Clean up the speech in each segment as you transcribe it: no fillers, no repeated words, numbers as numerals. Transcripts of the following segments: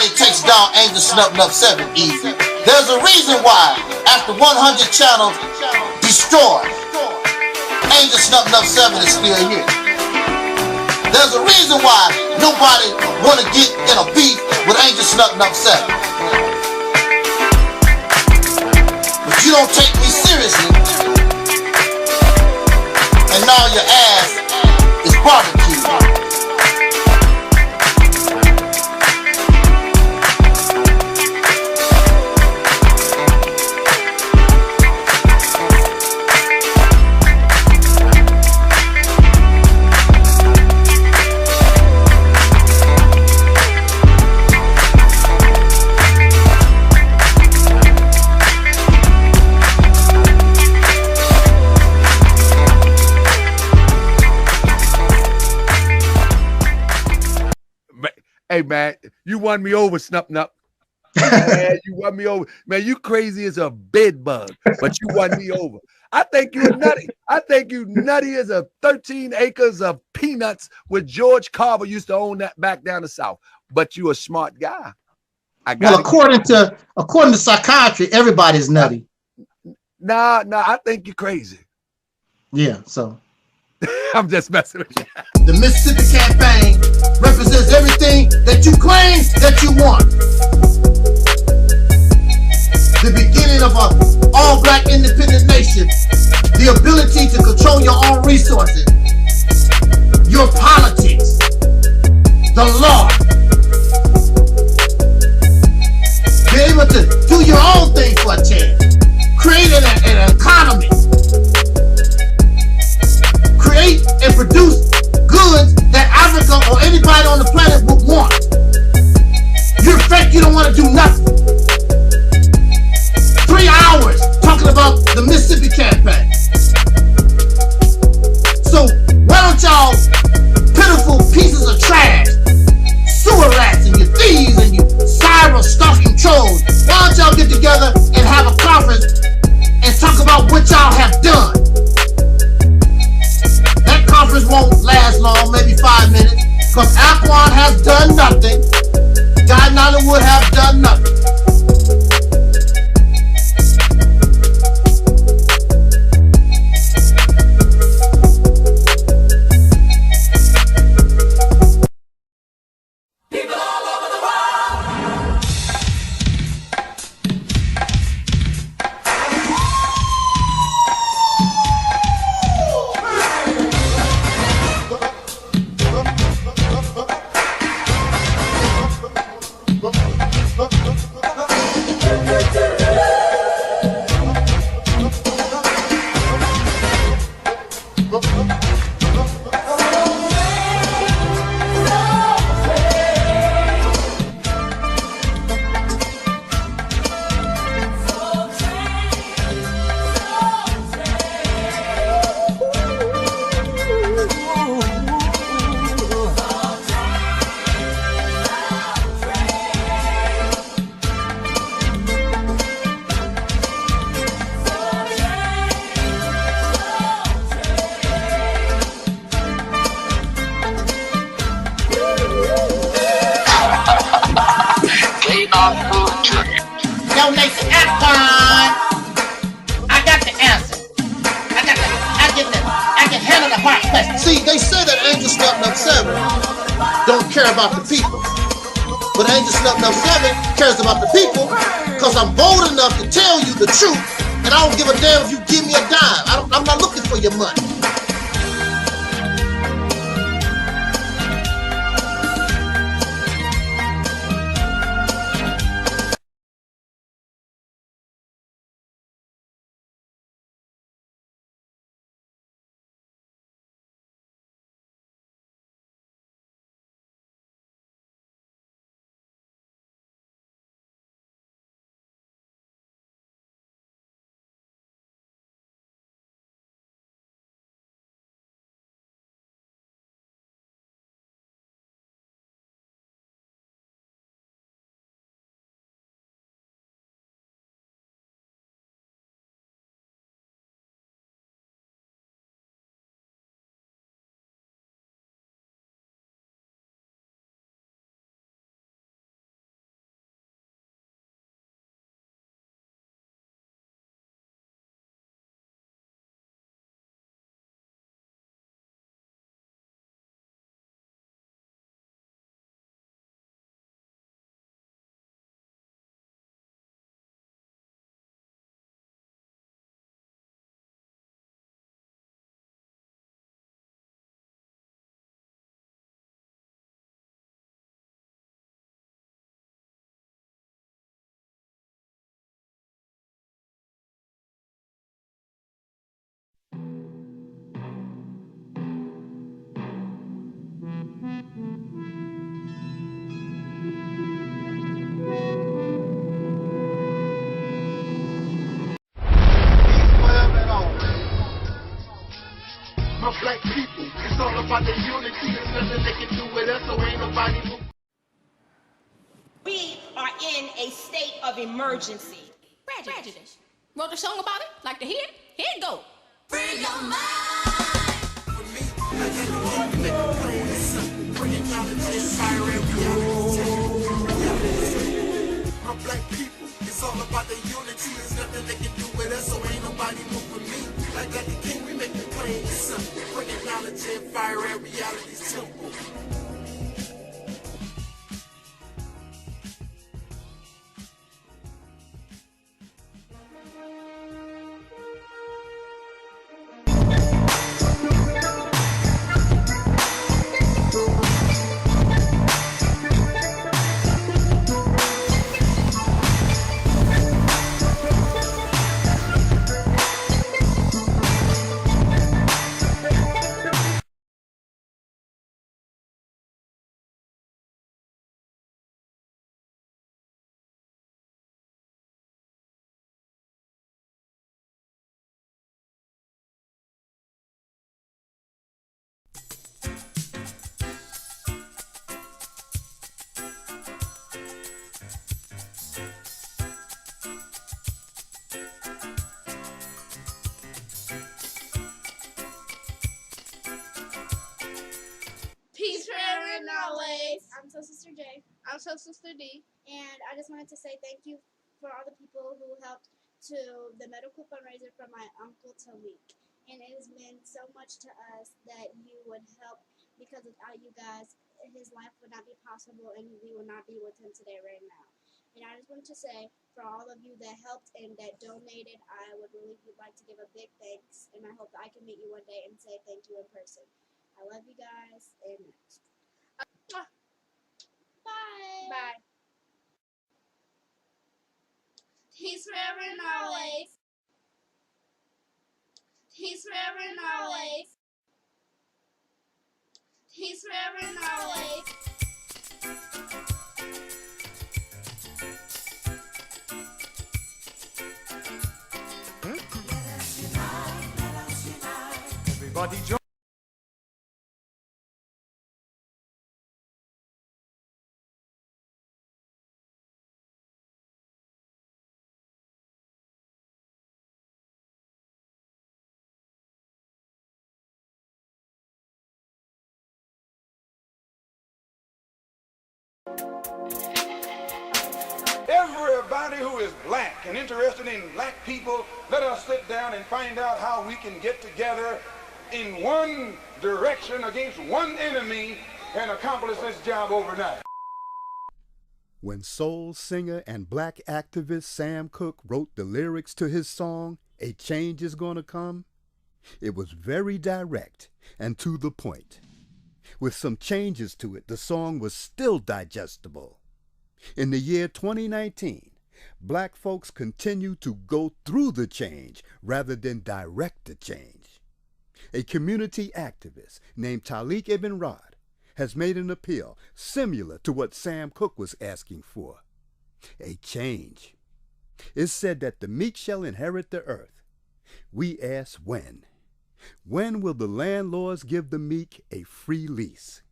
nobody takes down Angel Snub Nub 7 easy. There's a reason why, after 100 channels destroyed, Angel Snub Nub 7 is still here. There's a reason why nobody want to get in a beef with Angel Snub Nub 7. But you don't take me seriously, and now your ass is barbecued. Hey, man, you won me over, Snup Nup. Man, you won me over. Man, you crazy as a bed bug, but you won me over. I think you're nutty. I think you nutty as a 13 acres of peanuts where George Carver used to own that back down the South. But you a smart guy. Well, according to psychiatry, everybody's nutty. Nah, I think you're crazy. Yeah, so. I'm just messing with you. The Mississippi campaign represents everything that you claim that you want. The beginning of an all-black independent nation. The ability to control your own resources. Your politics. The law. Be able to do your own thing for a chance. Create an economy. Create and produce goods that Africa or anybody on the planet would want. You're fake, you don't want to do nothing. 3 hours talking about the Mississippi campaign. So why don't y'all pitiful pieces of trash, sewer rats and you thieves and you cyber stalking trolls, why don't y'all get together and have a conference and talk about what y'all have done? Conference won't last long, maybe 5 minutes, because Aquan has done nothing. Guy Nollywood have done nothing. People all over the world. Donate to Aquan. I got the answer. I can handle the hard question. See, they say that Angel Snub Nub 7 don't care about the people. But Angel Snub Nub 7 cares about the people because I'm bold enough to tell you the truth, and I don't give a damn if you give me a dime. I'm not looking for your money. in a state of emergency. Prejudice. Wrote a song about it? Like to hear it? Here it go. Free your mind. For me, I can't make a plan. Bringing knowledge, inspiring reality. My black people, it's all about the unity. There's nothing they can do with us, so ain't nobody moving me. Like the king, we make the plan simple. Bringing knowledge and fire and reality's temple. Peace, prayer, and always. I'm Soul Sister J, I'm Soul Sister D. and I just wanted to say thank you for all the people who helped to the medical fundraiser for my uncle Taalik. And it has meant so much to us that you would help, because without you guys, his life would not be possible and we would not be with him today right now. And I just wanted to say, for all of you that helped and that donated, I would really like to give a big thanks, and I hope that I can meet you one day and say thank you in person. I love you guys, and next. Bye. Bye. Peace, forever and always. Peace, forever and always. Peace, forever and always. Everybody join. Everybody who is black and interested in black people, let us sit down and find out how we can get together in one direction against one enemy and accomplish this job overnight. When soul singer and black activist Sam Cooke wrote the lyrics to his song, "A Change Is Gonna Come," it was very direct and to the point. With some changes to it, the song was still digestible. In the year 2019, black folks continue to go through the change rather than direct the change. A community activist named Taalik Ibn'rad has made an appeal similar to what Sam Cooke was asking for. A change. It's said that the meek shall inherit the earth. We ask when. When will the landlords give the meek a free lease?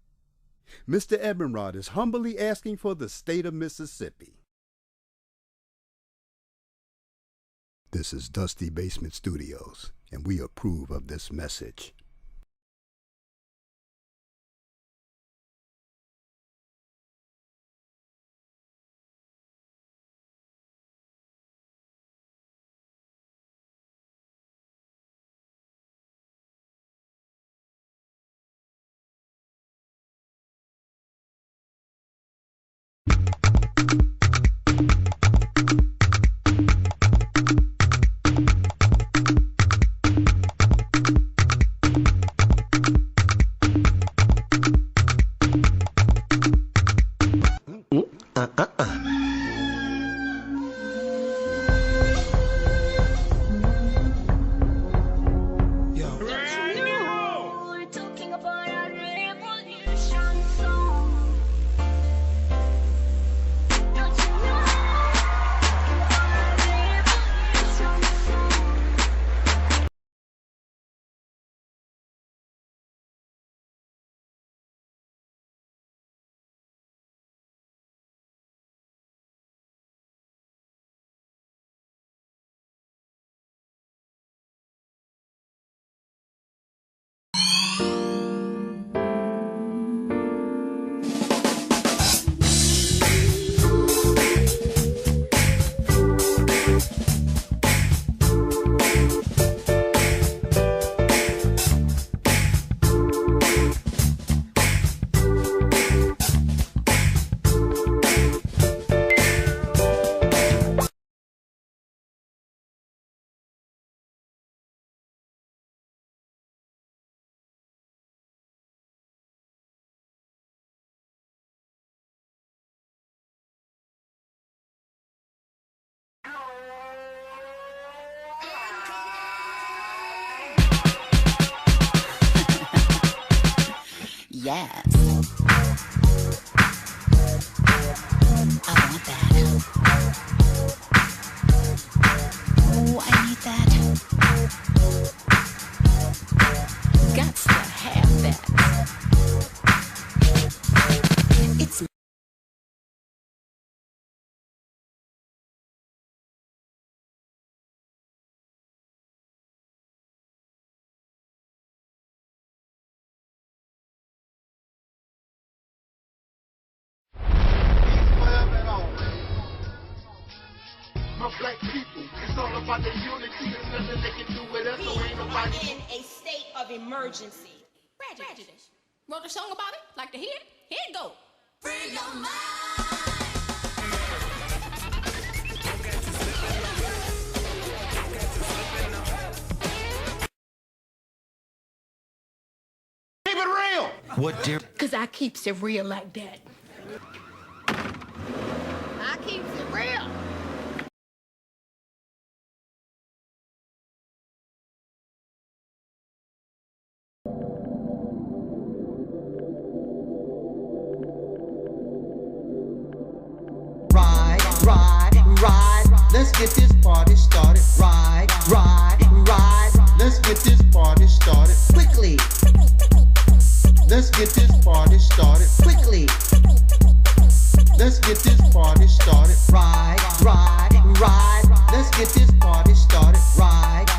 Mr. Ibn'rad is humbly asking for the state of Mississippi. This is Dusty Basement Studios, and we approve of this message. Yes. I want that. Oh, I need that. Gots to have that. It's My black people, it's all about the unity. There's nothing they can do with us, so ain't We nobody. are in a state of emergency. Prejudice. Wrote a song about it? Like to hear it? Here it go. Free your mind. Keep it real. What, dear? Cause I keeps it real like that. I keeps it real. Ride, let's get this party started. Ride, let's get this party started. Quickly, let's get this party started. Quickly, let's get this party started. Ride, let's get this party started.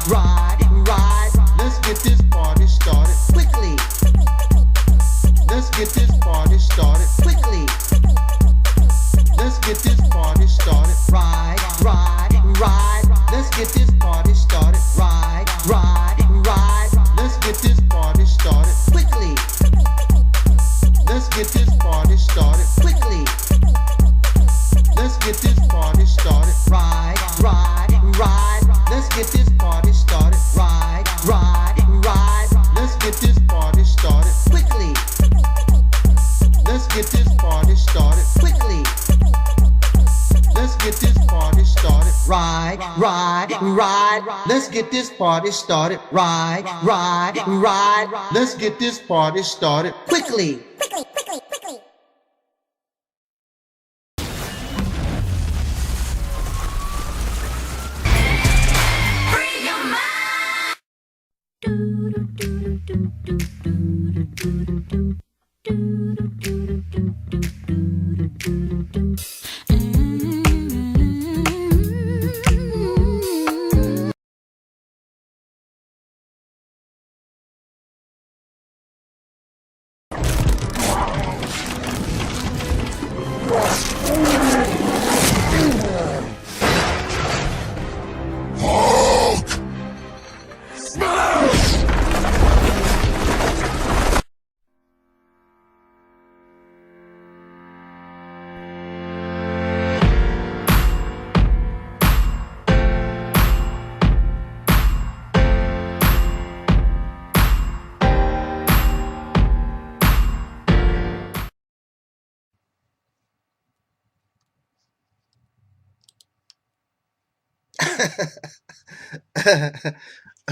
Ride, let's get this party started. Quickly, let's get this party started. Quickly, let's get this party started. Ride, let's get this party started. Ride, let's get this party started. Quickly, let's get this party started. Quickly, let's get this party started. Ride, let's get this party started. Ride, let's get this party started. Quickly, let's get this party started. Quickly, let's get this party started. Ride, let's get this party started. Ride, let's get this party started. Quickly.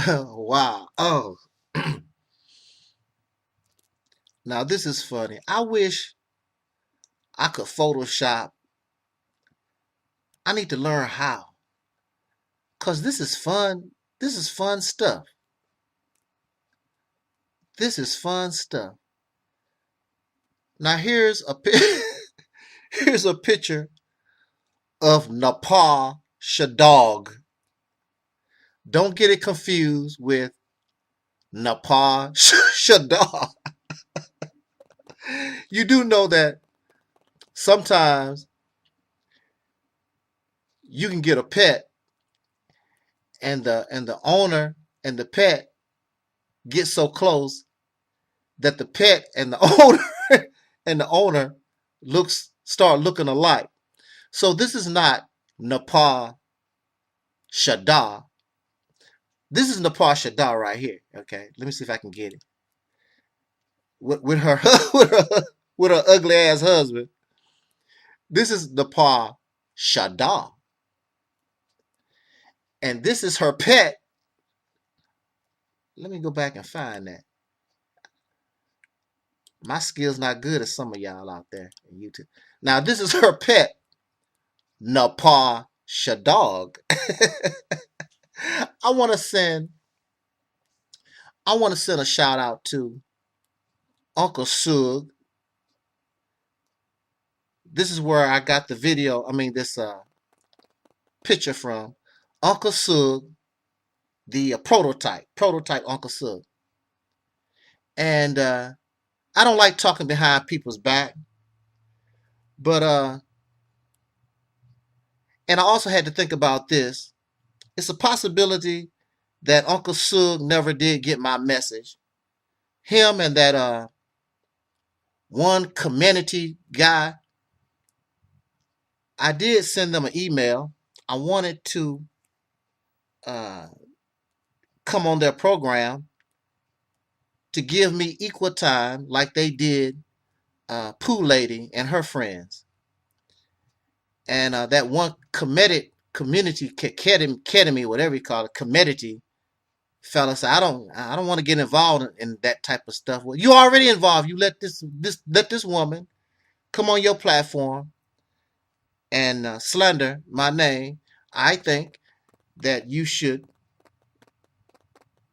Wow. Oh. Now this is funny. I wish I could Photoshop. I need to learn how. Cause this is fun. This is fun stuff. This is fun stuff. Now here's a here's a picture of Nepal Shadog. Don't get it confused with Nepal Shadog. You do know that sometimes you can get a pet and the owner and the pet get so close that the pet and the owner start looking alike. So this is not Nepal Shadog. This is Nepal Shadog right here. Okay, let me see if I can get it. With her with her ugly ass husband. This is Nepal Shadog. And this is her pet. Let me go back and find that. My skills not good as some of y'all out there in YouTube. Now, this is her pet, Napar Shadog. I want to send a shout out to Uncle Sug. This is where I got the video, this picture from. Uncle Sug, the prototype Uncle Sug. And I don't like talking behind people's back, but and I also had to think about this. It's a possibility that Uncle Sug never did get my message. Him and that one community guy, I did send them an email. I wanted to come on their program to give me equal time like they did Pooh Lady and her friends. And that one community academy, whatever you call it, community fella said, I don't want to get involved in that type of stuff. Well, you already involved. You let this woman come on your platform and slander my name. I think that you should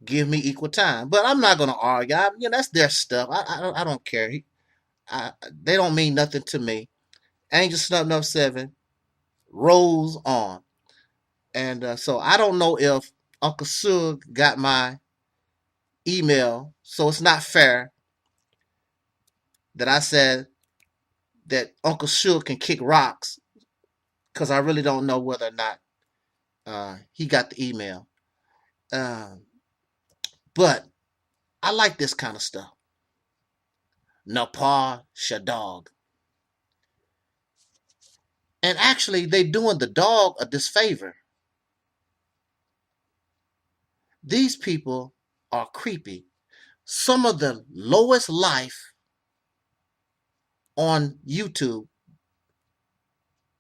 give me equal time. But I'm not going to argue. That's their stuff. I don't care. They don't mean nothing to me. Angel Snub 7 rolls on. And so I don't know if Uncle Sug got my email. So it's not fair that I said that Uncle Sug can kick rocks, because I really don't know whether or not he got the email. But I like this kind of stuff. Napar Shadog. And actually, they doing the dog a disfavor. These people are creepy. Some of the lowest life on YouTube,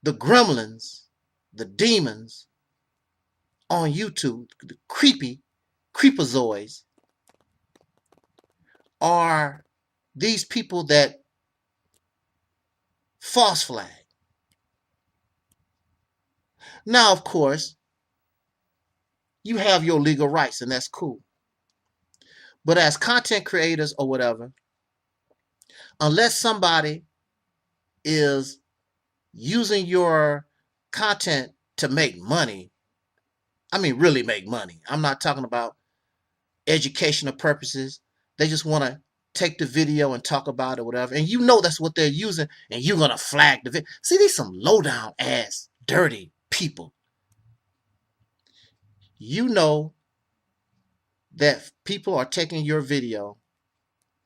the gremlins, the demons on YouTube, the creepazoids, are these people that false flag. Now, of course, you have your legal rights, and that's cool. But as content creators or whatever, unless somebody is using your content to make money, really make money. I'm not talking about educational purposes. They just want to take the video and talk about it or whatever. And that's what they're using, and you're going to flag the video. See, these some low-down ass, dirty people. You know that people are taking your video.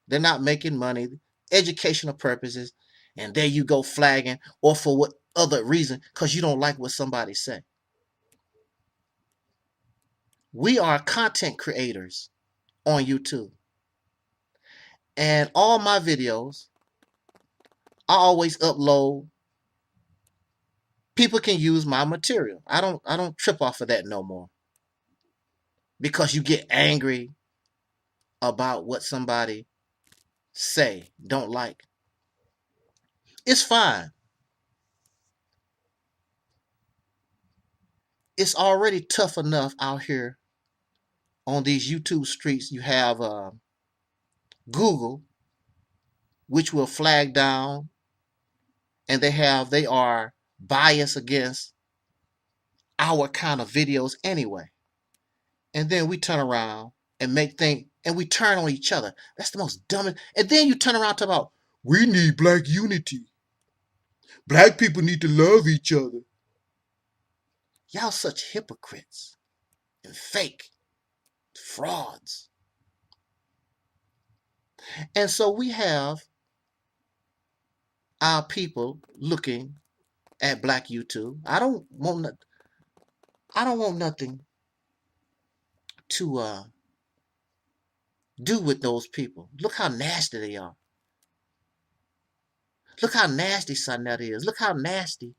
They're not making money, educational purposes, and there you go flagging, or for what other reason, because you don't like what somebody said. We are content creators on YouTube. And all my videos, I always upload. People can use my material. I don't trip off of that no more. Because you get angry about what somebody say, don't like. It's fine. It's already tough enough out here on these YouTube streets. You have Google, which will flag down, and they are biased against our kind of videos anyway. And then we turn around and make things, and we turn on each other. That's the most dumbest. And then you turn around and talk about, we need black unity. Black people need to love each other. Y'all such hypocrites and fake frauds. And so we have our people looking at black YouTube. I don't want nothing to do with those people. Look how nasty they are. Look how nasty Sanet is. Look how nasty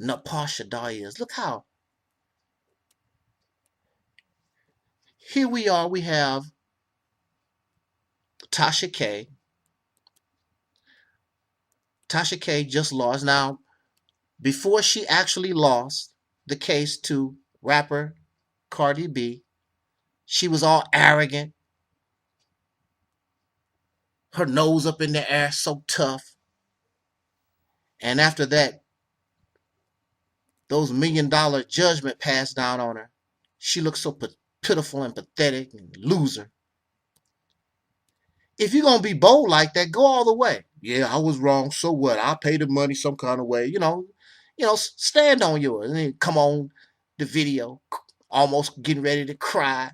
Napar Shadog is. Look how. Here we are. We have Tasha K. Tasha K just lost. Now, before she actually lost the case to rapper Cardi B, she was all arrogant, her nose up in the air, so tough. And after that, those $1 million judgment passed down on her. She looked so pitiful and pathetic and loser. If you're going to be bold like that, go all the way. Yeah, I was wrong. So what? I'll pay the money some kind of way. You know, stand on yours. And then come on the video, almost getting ready to cry.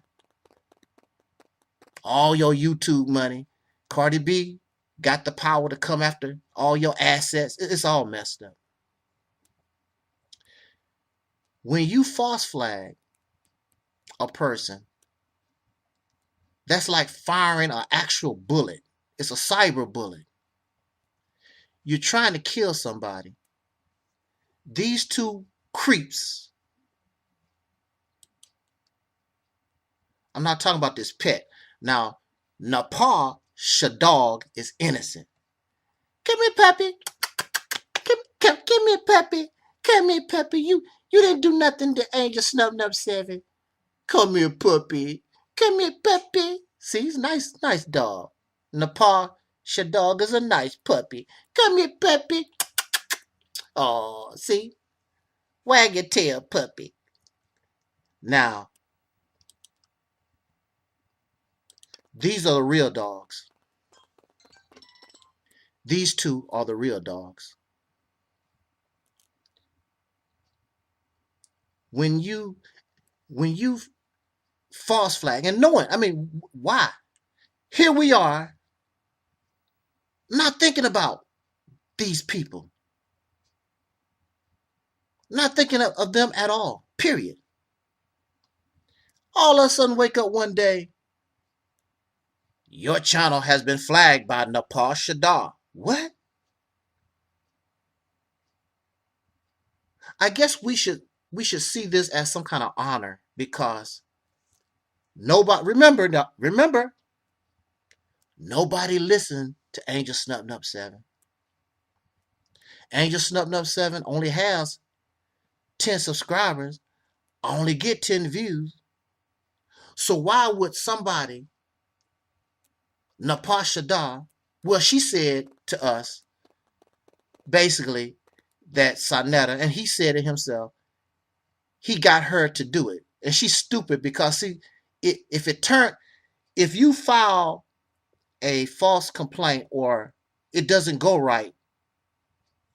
All your YouTube money. Cardi B got the power to come after all your assets. It's all messed up. When you false flag a person, that's like firing an actual bullet. It's a cyber bullet. You're trying to kill somebody. These two creeps, I'm not talking about this pet. Now, Nepal Shadog is innocent. Come here, puppy. Come here, puppy. Come here, puppy. You didn't do nothing to Angel Snub 7. Come here, puppy. Come here, puppy. See, he's nice dog. Nepal Shadog is a nice puppy. Come here, puppy. Oh, see? Wag your tail, puppy. Now, these are the real dogs. These two are the real dogs. When you false flag and knowing, why? Here we are, not thinking about these people. Not thinking of them at all, period. All of a sudden wake up one day, your channel has been flagged by Nepal Shadar. What? I guess we should see this as some kind of honor, because remember, nobody listened to Angel Snub 7. Angel Snub 7 only has 10 subscribers. I only get 10 views. So why would somebody, Nepal Shadar, well, she said to us, basically, that Sanetta, and he said it himself, he got her to do it. And she's stupid because, see, if you file a false complaint or it doesn't go right,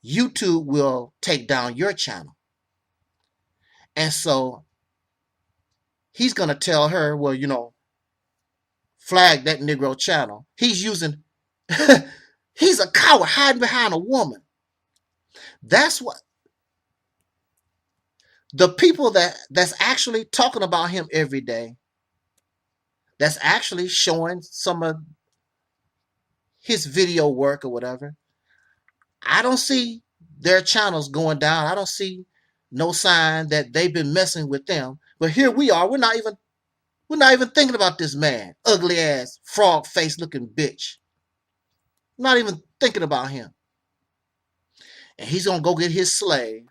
YouTube will take down your channel. And so he's going to tell her, well, flag that Negro channel. He's using, he's a coward hiding behind a woman. That's what the people that's actually talking about him every day, that's actually showing some of his video work or whatever, I don't see their channels going down. I don't see no sign that they've been messing with them. But here we are. We're not even thinking about this man, ugly ass, frog face looking bitch. Not even thinking about him. And he's gonna go get his slave.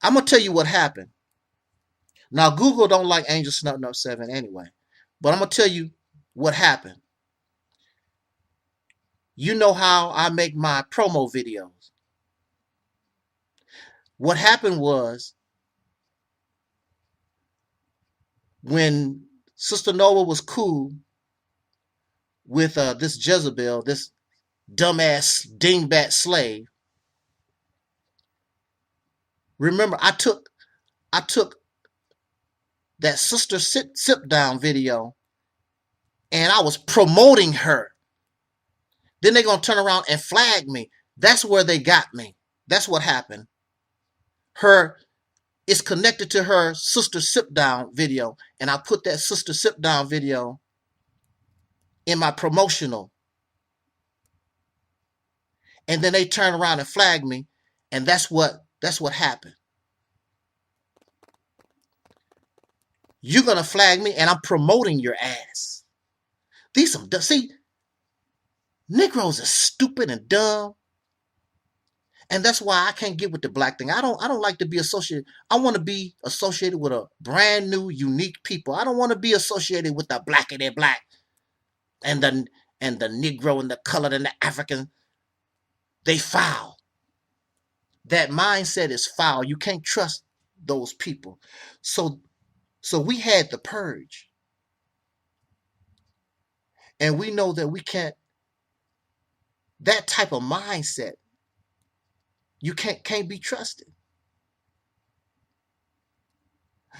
I'm gonna tell you what happened. Now, Google don't like Angel Snub 7 anyway, but I'm gonna tell you what happened. You know how I make my promo videos. What happened was, when Sister Nova was cool with this Jezebel, this dumbass dingbat slave, remember, I took that Sister Sip Down video and I was promoting her. Then they're going to turn around and flag me. That's where they got me. That's what happened. It's connected to her Sister Sip Down video. And I put that Sister Sip Down video in my promotional. And then they turn around and flag me. And that's what happened. You're going to flag me and I'm promoting your ass. See, Negroes are stupid and dumb. And that's why I can't get with the black thing. I don't like to be associated. I want to be associated with a brand new, unique people. I don't want to be associated with the blackity black and the Negro and the colored and the African. They foul. That mindset is foul. You can't trust those people. So we had the purge. And we know that we can't, that type of mindset, you can't be trusted.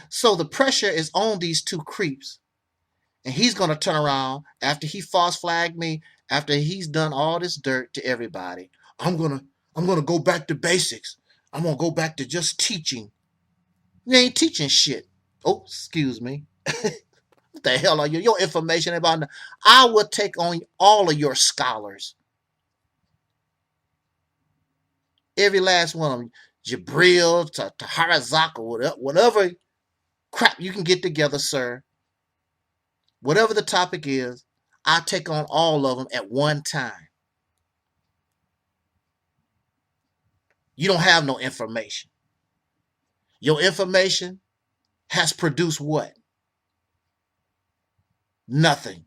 So the pressure is on these two creeps. And he's going to turn around after he false flagged me, after he's done all this dirt to everybody. I'm going to go back to basics. I'm going to go back to just teaching. You ain't teaching shit. Oh, excuse me. What the hell are you? Your information about, I will take on all of your scholars. Every last one of them, Jabril to Harazak or whatever crap you can get together, sir. Whatever the topic is, I'll take on all of them at one time. You don't have no information. Your information has produced what? Nothing.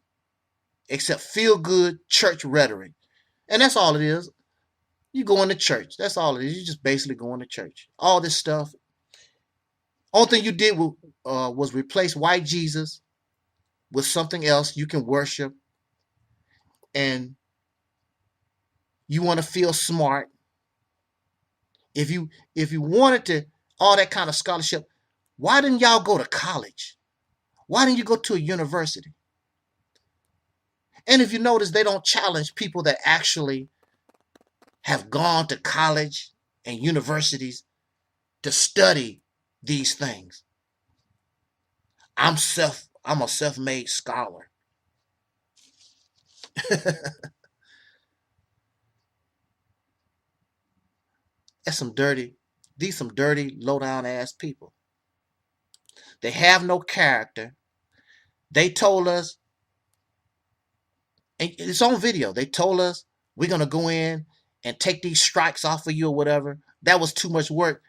Except feel-good church rhetoric. And that's all it is. You going to church. That's all it is. You just basically going to church. All this stuff. Only thing you did was replace white Jesus with something else you can worship. And you want to feel smart. If you wanted to, all that kind of scholarship, why didn't y'all go to college? Why didn't you go to a university? And if you notice, they don't challenge people that actually have gone to college and universities to study these things. I'm a self-made scholar. That's some dirty, low-down ass people. They have no character. They told us, and it's on video, they told us we're going to go in and take these strikes off of you or whatever. That was too much work.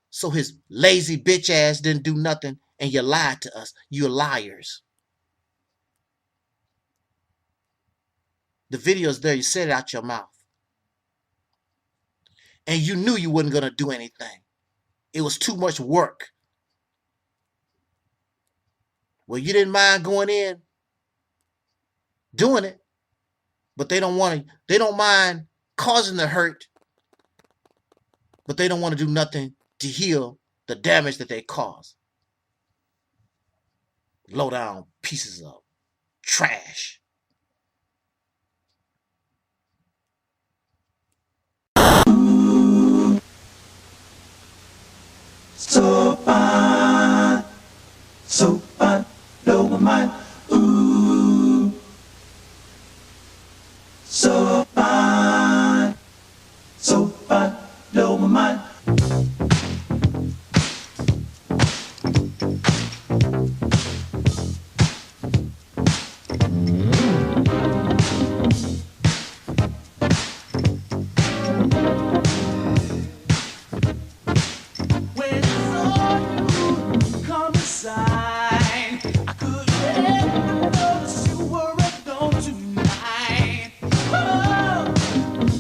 So his lazy bitch ass didn't do nothing, and you lied to us. You're liars. The video's there. You said it out your mouth. And you knew you wasn't going to do anything. It was too much work. Well, you didn't mind going in, doing it, but they don't mind causing the hurt, but they don't want to do nothing to heal the damage that they cause. Low down pieces of trash. So fine, blow my mind. Ooh, so fine, blow my mind.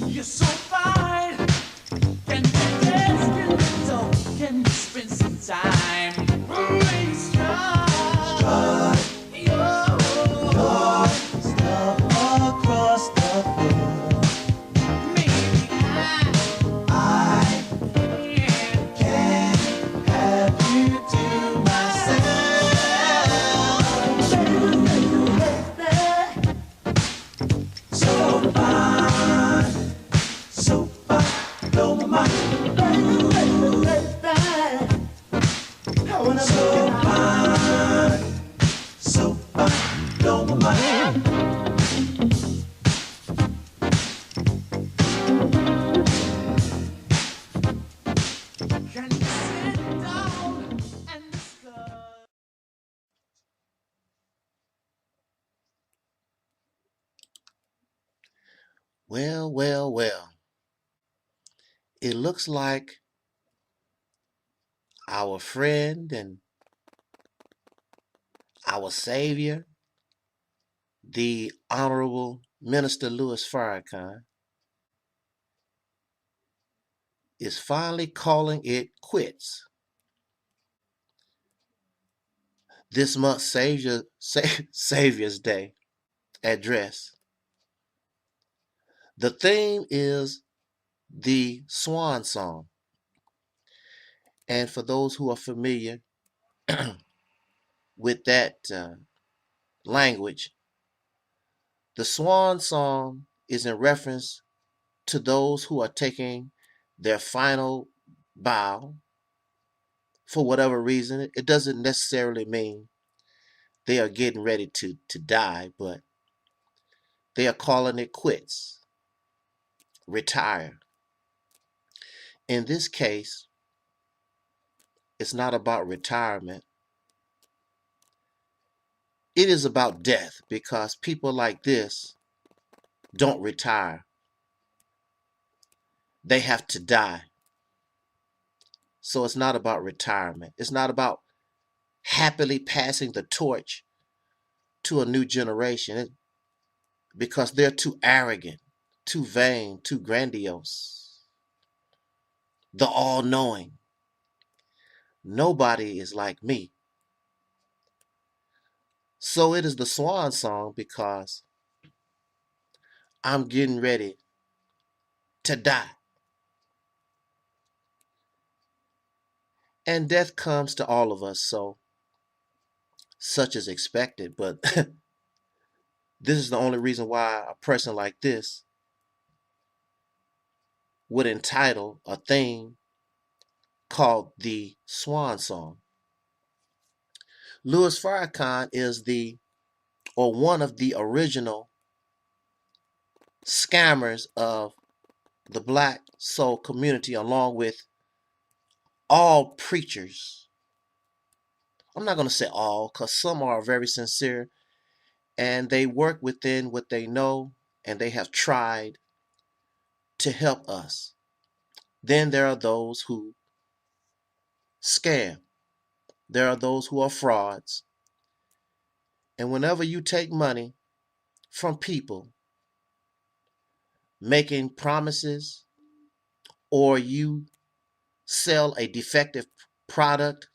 You're so fine, and Well, well, well. It looks like our friend and our savior, the Honorable Minister Louis Farrakhan, is finally calling it quits. This month's Savior's Day address. The theme is the Swan Song. And for those who are familiar with that language, the Swan Song is in reference to those who are taking their final bow for whatever reason. It doesn't necessarily mean they are getting ready to die, but they are calling it quits, retire. In this case, it's not about retirement. It is about death, because people like this don't retire. They have to die. So it's not about retirement. It's not about happily passing the torch to a new generation, because they're too arrogant, too vain, too grandiose. The all-knowing. Nobody is like me. So it is the Swan Song, because I'm getting ready to die. And death comes to all of us, so such is expected. But this is the only reason why a person like this would entitle a thing called the Swan Song. Louis Farrakhan is one of the original scammers of the Black soul community, along with all preachers. I'm not going to say all, because some are very sincere and they work within what they know, and they have tried to help us. Then there are those who scam. There are those who are frauds. And whenever you take money from people, making promises, or you sell a defective product,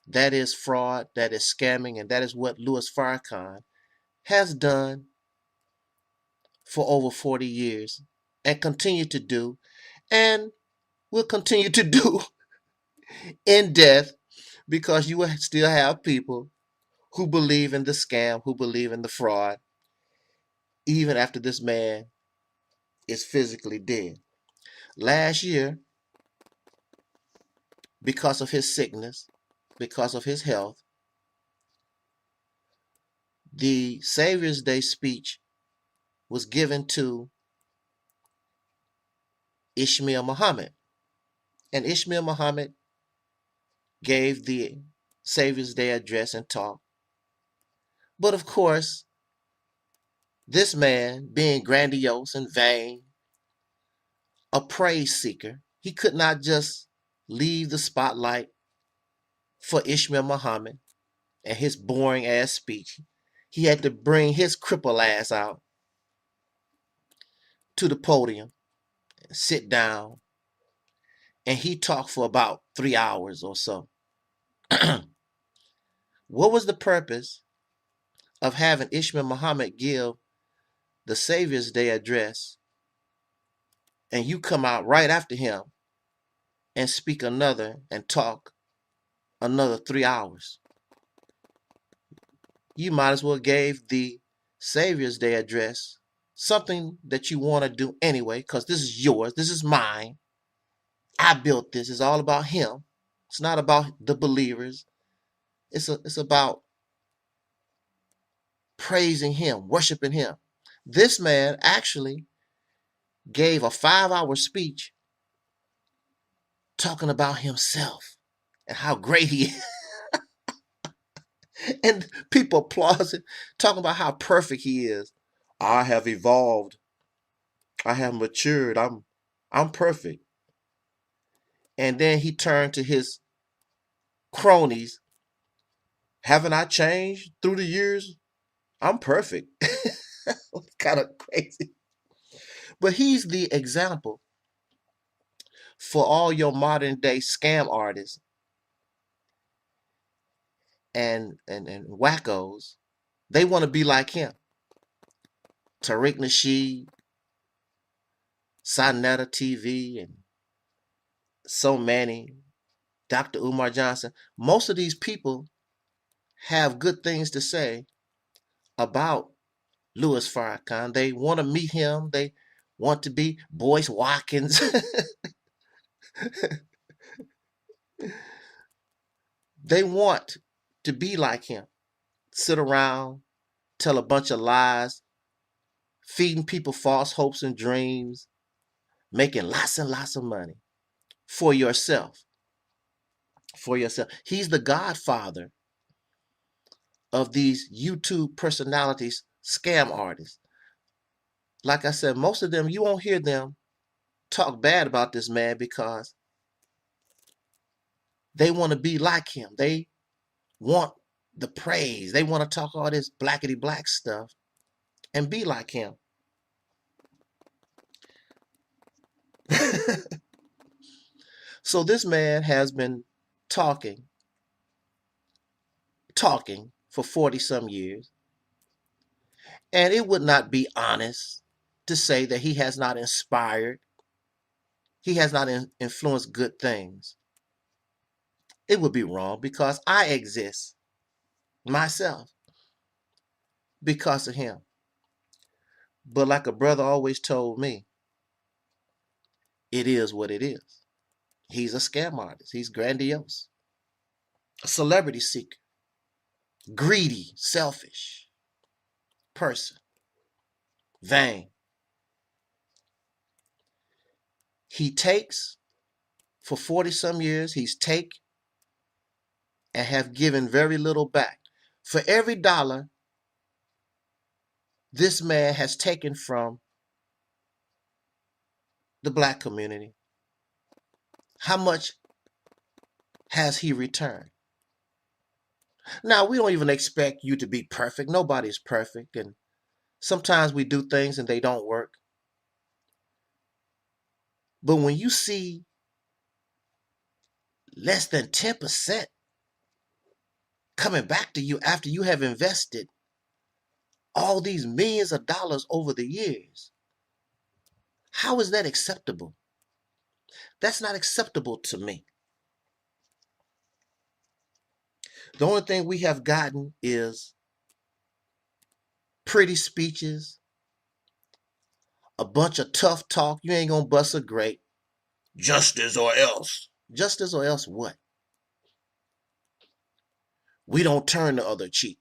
that is fraud, that is scamming, and that is what Louis Farrakhan has done for over 40 years and continue to do, and will continue to do in death, because you will still have people who believe in the scam, who believe in the fraud, even after this man is physically dead. Last year, because of his sickness, because of his health, the Savior's Day speech was given to Ishmael Muhammad. And Ishmael Muhammad gave the Savior's Day address and talk. But of course, this man, being grandiose and vain, a praise seeker, he could not just leave the spotlight for Ishmael Muhammad and his boring ass speech. He had to bring his cripple ass out to the podium and sit down, and he talked for about 3 hours or so. What was the purpose of having Ishmael Muhammad give the Savior's Day address, and you come out right after him and speak another and talk another 3 hours? You might as well gave the Savior's Day address, something that you want to do anyway, because this is yours, this is mine. I built this. It's all about him. It's not about the believers. It's about praising him, worshiping him. This man actually gave a 5-hour speech talking about himself and how great he is. And people applaud him, talking about how perfect he is. I have evolved I have matured. I'm perfect. And then he turned to his cronies. Haven't I changed through the years? I'm perfect. Kind of crazy. But he's the example for all your modern day scam artists and wackos. They want to be like him. Tariq Nasheed, Sonetta TV, and so many. Dr. Umar Johnson. Most of these people have good things to say about Louis Farrakhan. They want to meet him. They want to be Boyce Watkins. They want to be like him. Sit around, tell a bunch of lies, feeding people false hopes and dreams, making lots and lots of money for yourself. For yourself. He's the godfather of these YouTube personalities, scam artists. Like I said, most of them, you won't hear them talk bad about this man because they want to be like him. They want the praise. They want to talk all this blackety black stuff and be like him. So this man has been talking for 40 some years. And it would not be honest to say that he has not inspired, he has not influenced good things. It would be wrong because I exist myself because of him. But like a brother always told me, it is what it is. He's a scam artist. He's grandiose. A celebrity seeker. Greedy, selfish person. Vain. He takes, for 40 some years, he's take and have given very little back. For every dollar this man has taken from the black community, how much has he returned? Now, we don't even expect you to be perfect. Nobody's perfect. And sometimes we do things and they don't work. But when you see less than 10% coming back to you after you have invested all these millions of dollars over the years, how is that acceptable? That's not acceptable to me. The only thing we have gotten is pretty speeches, a bunch of tough talk. You ain't gonna bust a grape. Justice or else. Justice or else what? We don't turn the other cheek.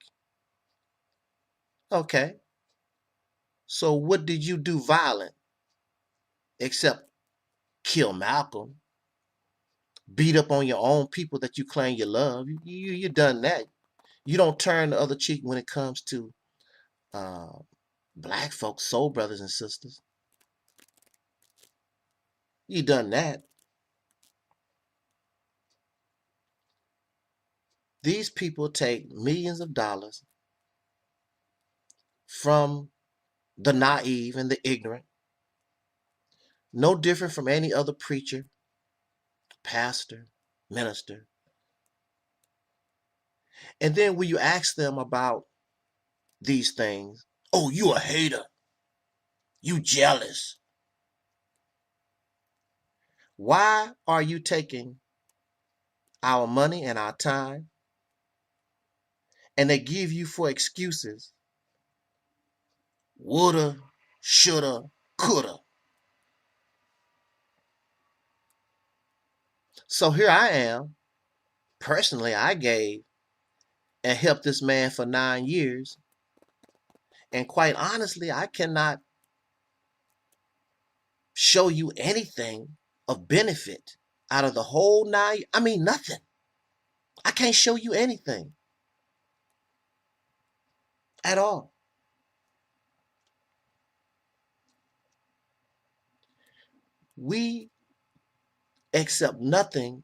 Okay. So what did you do violent except kill Malcolm? Beat up on your own people that you claim you love. You done that. You don't turn the other cheek when it comes to black folks, soul brothers and sisters. You done that. These people take millions of dollars from the naive and the ignorant, no different from any other preacher, pastor, minister. And then when you ask them about these things, oh, you a hater. You jealous. Why are you taking our money and our time? And they give you for excuses. Woulda, shoulda, coulda. So here I am. Personally, I gave and helped this man for 9 years. And quite honestly, I cannot show you anything of benefit out of the whole 9. I mean, nothing. I can't show you anything at all. we accept nothing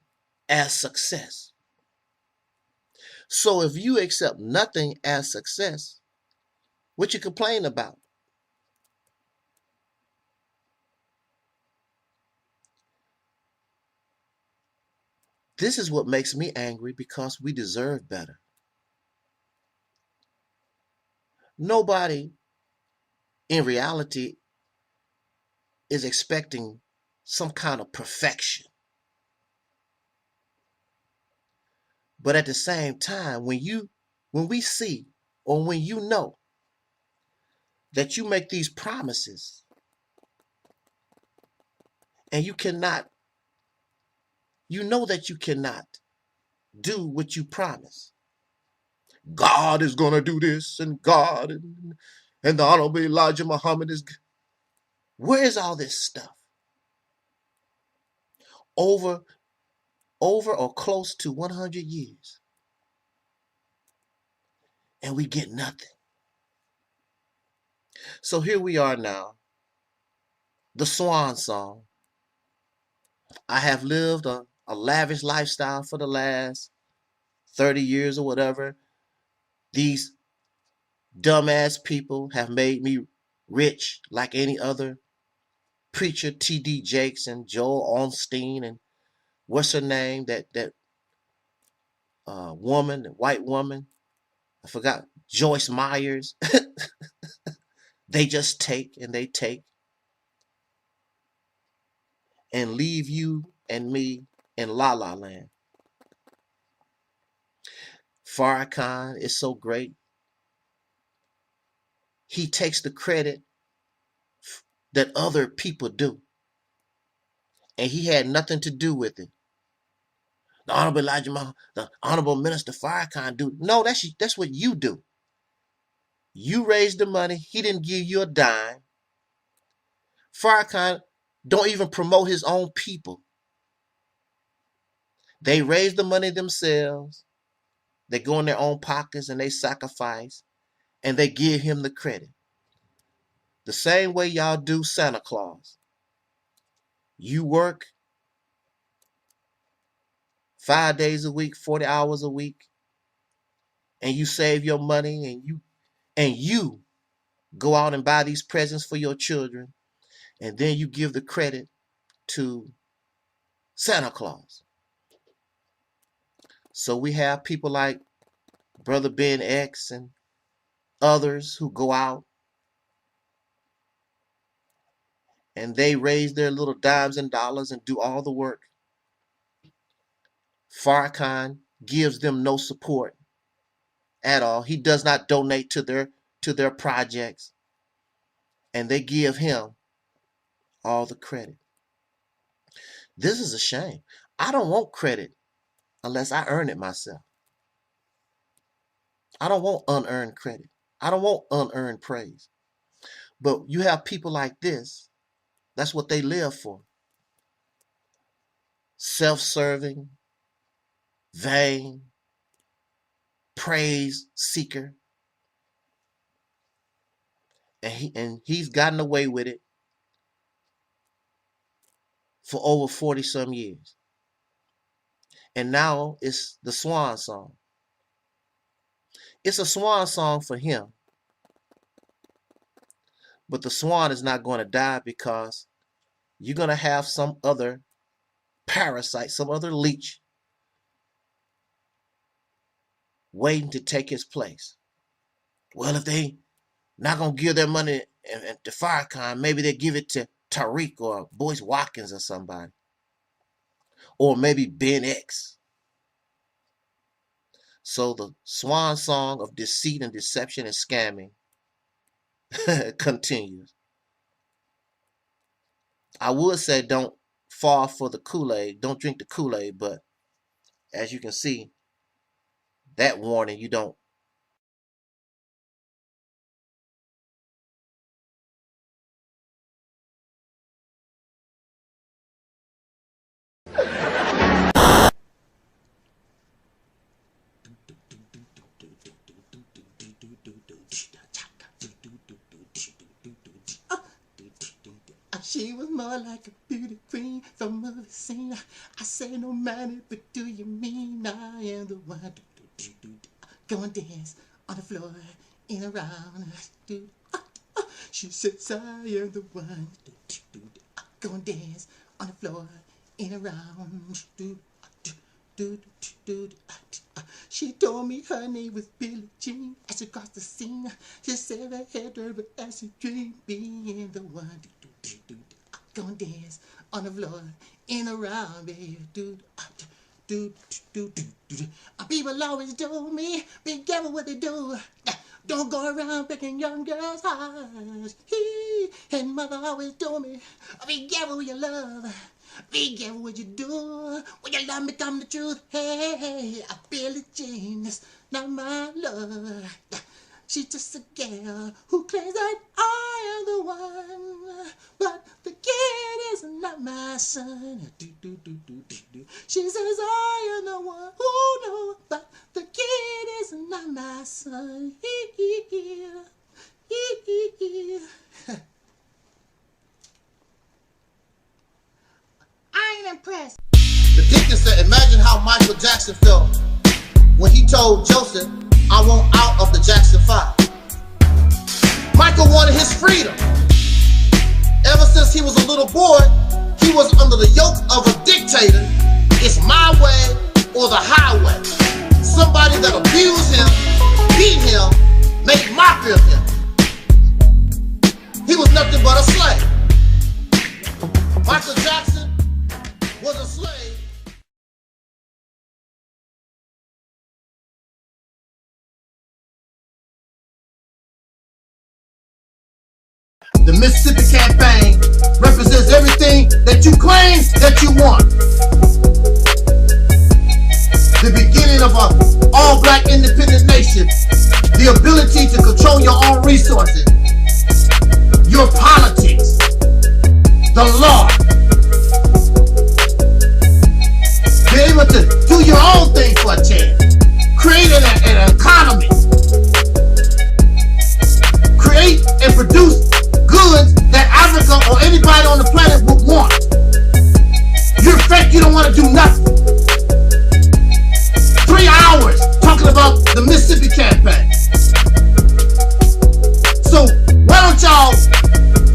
as success. So if you accept nothing as success, what you complain about? This is what makes me angry, because we deserve better. Nobody in reality is expecting some kind of perfection. But at the same time, when we see, or when you know that you make these promises and you know that you cannot do what you promise. God is going to do this, and God and the Honorable Elijah Muhammad is. Where is all this stuff? Over or close to 100 years. And we get nothing. So here we are now. The swan song. I have lived a lavish lifestyle for the last 30 years or whatever. These dumbass people have made me rich like any other preacher, T.D. Jakes and Joel Osteen and what's her name, that woman, the white woman, I forgot, Joyce Myers. They just take and they take and leave you and me in La La Land. Farrakhan is so great. He takes the credit that other people do, and he had nothing to do with it. The Honorable Elijah Muhammad, the Honorable Minister Farrakhan do. No, that's what you do. You raised the money. He didn't give you a dime. Farrakhan don't even promote his own people. They raise the money themselves. They go in their own pockets and they sacrifice, and they give him the credit. The same way y'all do Santa Claus. You work 5 days a week, 40 hours a week, and you save your money, and you go out and buy these presents for your children, and then you give the credit to Santa Claus. So we have people like Brother Ben X and others who go out and they raise their little dimes and dollars and do all the work. Farrakhan gives them no support at all. He does not donate to their projects, and they give him all the credit. This is a shame. I don't want credit unless I earn it myself. I don't want unearned credit. I don't want unearned praise. But you have people like this, that's what they live for. Self-serving, vain, praise seeker. And he's gotten away with it for over 40 some years. And now it's the swan song. It's a swan song for him. But the swan is not going to die, because you're going to have some other parasite, some other leech waiting to take his place. Well, if they not going to give their money to Farrakhan, maybe they give it to Taalik or Boyce Watkins or somebody. Or maybe Ben X. So the swan song of deceit and deception and scamming continues. I would say don't fall for the Kool-Aid, don't drink the Kool-Aid, but as you can see, that warning, you don't. She was more like a beauty queen from a scene. I say no matter, but do you mean I am the one? Go and dance on the floor in a round. She says I am the one. Go and dance on the floor in a round. She told me her name was Billie Jean. As she crossed the scene, she said I had her as she dreamed being the one. Go and dance on the floor in a round, baby. People always told me, be careful what they do. Don't go around breaking young girls' hearts. And mother always told me, be careful with your love. Be careful what you do. When your love become the truth. Hey, Billie Jean is not my love. She's just a girl who claims that I am the one. But the kid is not my son. She says I am the one who knows. But the kid is not my son. I ain't impressed. The deacon said, imagine how Michael Jackson felt when he told Joseph, I want out of the Jackson 5. Michael wanted his freedom. Ever since he was a little boy, he was under the yoke of a dictator. It's my way or the highway. Somebody that abused him, beat him, made mockery of him. He was nothing but a slave. Michael Jackson was a slave. The Mississippi campaign represents everything that you claim that you want. The beginning of an all-black independent nation. The ability to control your own resources. Your politics. The law. Be able to do your own thing for a chance. Create an economy. Create and produce goods that Africa or anybody on the planet would want. You're fake, you don't want to do nothing. 3 hours talking about the Mississippi campaign. So why don't y'all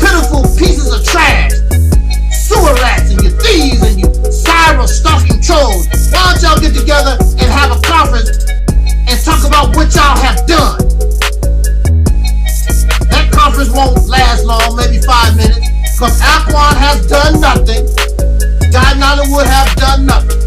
pitiful pieces of trash, sewer rats and you thieves and you cyber stalking trolls, why don't y'all get together and have a conference and talk about what y'all have done? That conference won't last long, maybe 5 minutes, because Aquan has done nothing. Guy Nollywood have done nothing.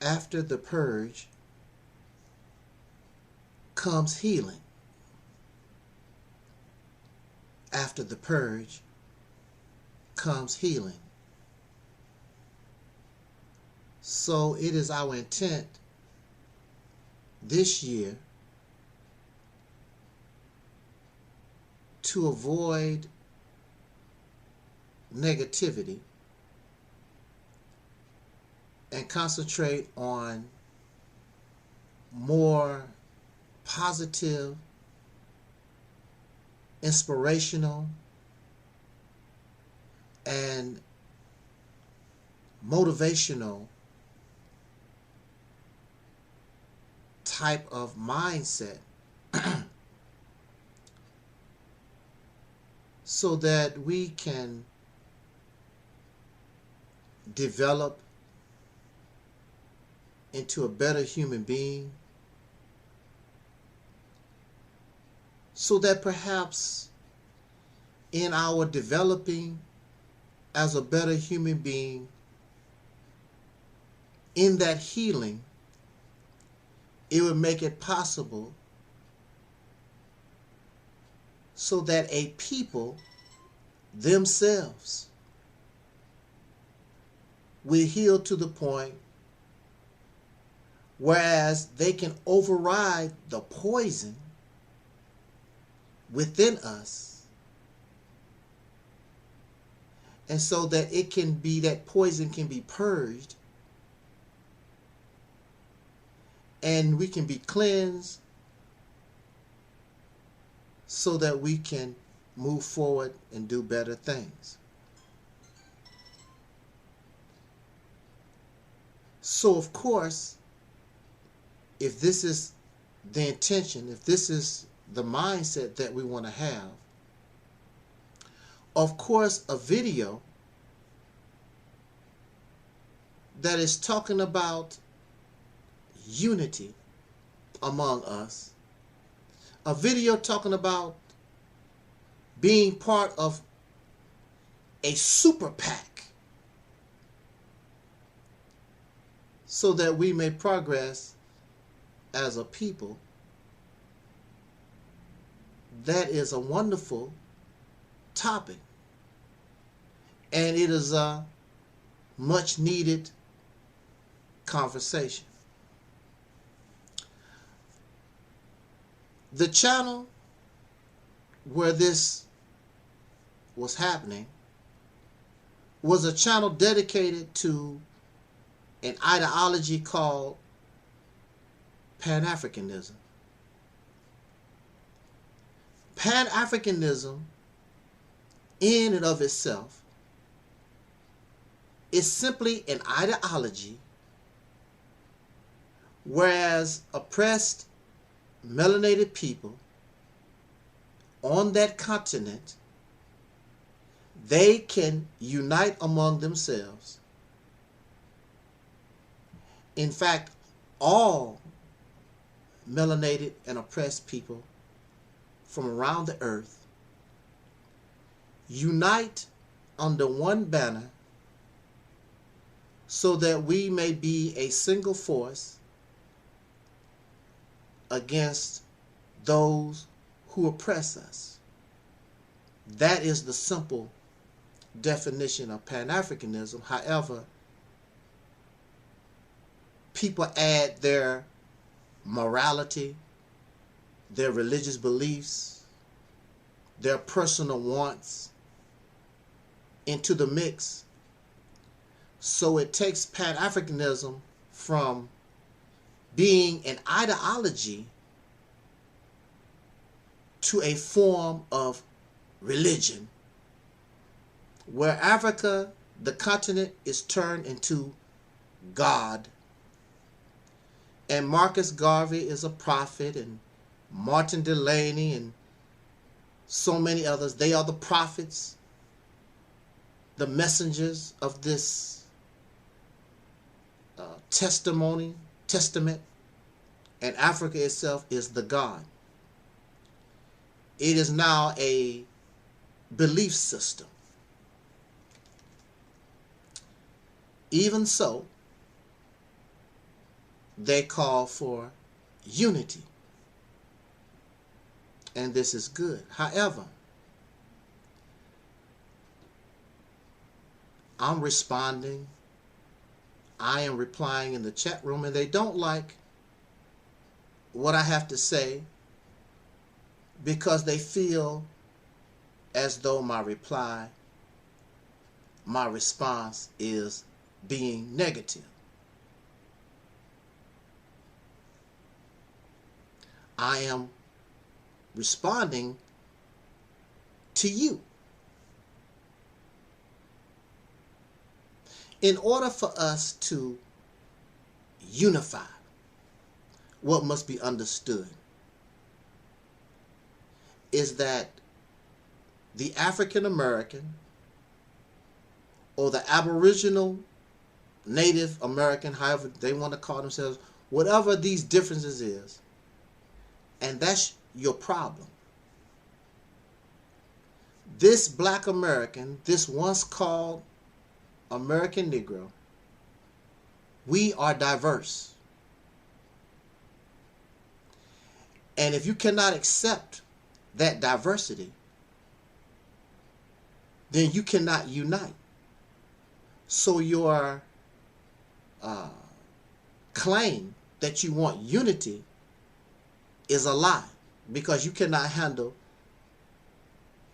After the purge comes healing. After the purge comes healing. So it is our intent this year to avoid negativity and concentrate on more positive, inspirational, and motivational type of mindset so that we can develop into a better human being, so that perhaps in our developing as a better human being, in that healing, it would make it possible so that a people themselves will heal to the point whereas they can override the poison within us, and so that it can be, that poison can be purged and we can be cleansed so that we can move forward and do better things. So of course, if this is the intention, if this is the mindset that we want to have, of course a video that is talking about unity among us, a video talking about being part of a super PAC so that we may progress as a people, that is a wonderful topic, and it is a much needed conversation. The channel where this was happening was a channel dedicated to an ideology called Pan-Africanism. Pan-Africanism in and of itself is simply an ideology whereas oppressed melanated people on that continent, they can unite among themselves. In fact, all melanated and oppressed people from around the earth unite under one banner so that we may be a single force against those who oppress us. That is the simple definition of Pan-Africanism. However, people add their morality, their religious beliefs, their personal wants into the mix. So it takes Pan-Africanism from being an ideology to a form of religion, where Africa, the continent, is turned into God. And Marcus Garvey is a prophet, and Martin Delaney and so many others, they are the prophets, the messengers of this testament, and Africa itself is the God. It is now a belief system. Even so, they call for unity, and this is good. However, I'm responding, I am replying in the chat room, and they don't like what I have to say because they feel as though my reply, my response is being negative. I am responding to you. In order for us to unify, what must be understood is that the African American or the Aboriginal, Native American, however they want to call themselves, whatever these differences is, and that's your problem. This black American, this once called American Negro, we are diverse. And if you cannot accept that diversity, then you cannot unite. So your claim that you want unity is a lie, because you cannot handle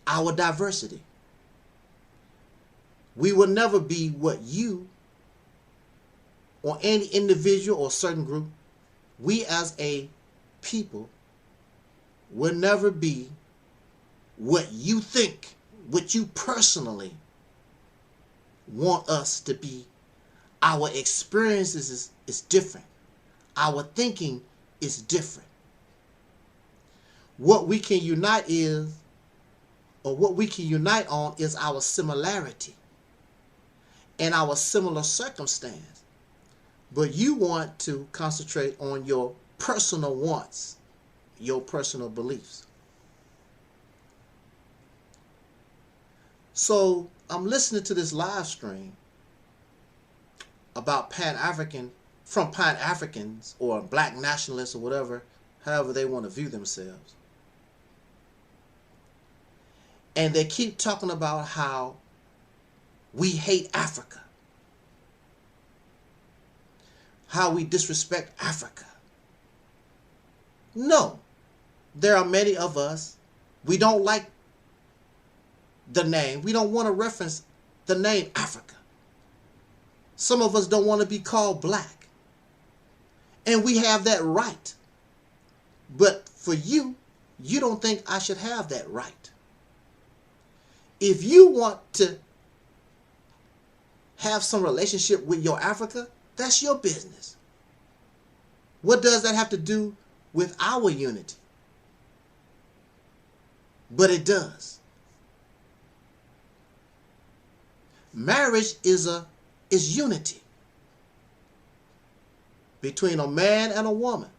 our diversity. We will never be what you or any individual or certain group, we as a people will never be what you think, what you personally want us to be. Our experiences is different. Our thinking is different. What we can unite is, or what we can unite on, is our similarity and our similar circumstance. But you want to concentrate on your personal wants, your personal beliefs. So I'm listening to this live stream about from Pan-Africans or black nationalists or whatever, however they want to view themselves. And they keep talking about how we hate Africa, how we disrespect Africa. No, there are many of us, we don't like the name. We don't want to reference the name Africa. Some of us don't want to be called black. And we have that right. But for you, you don't think I should have that right. If you want to have some relationship with your Africa, that's your business. What does that have to do with our unity? But it does. Marriage is unity between a man and a woman.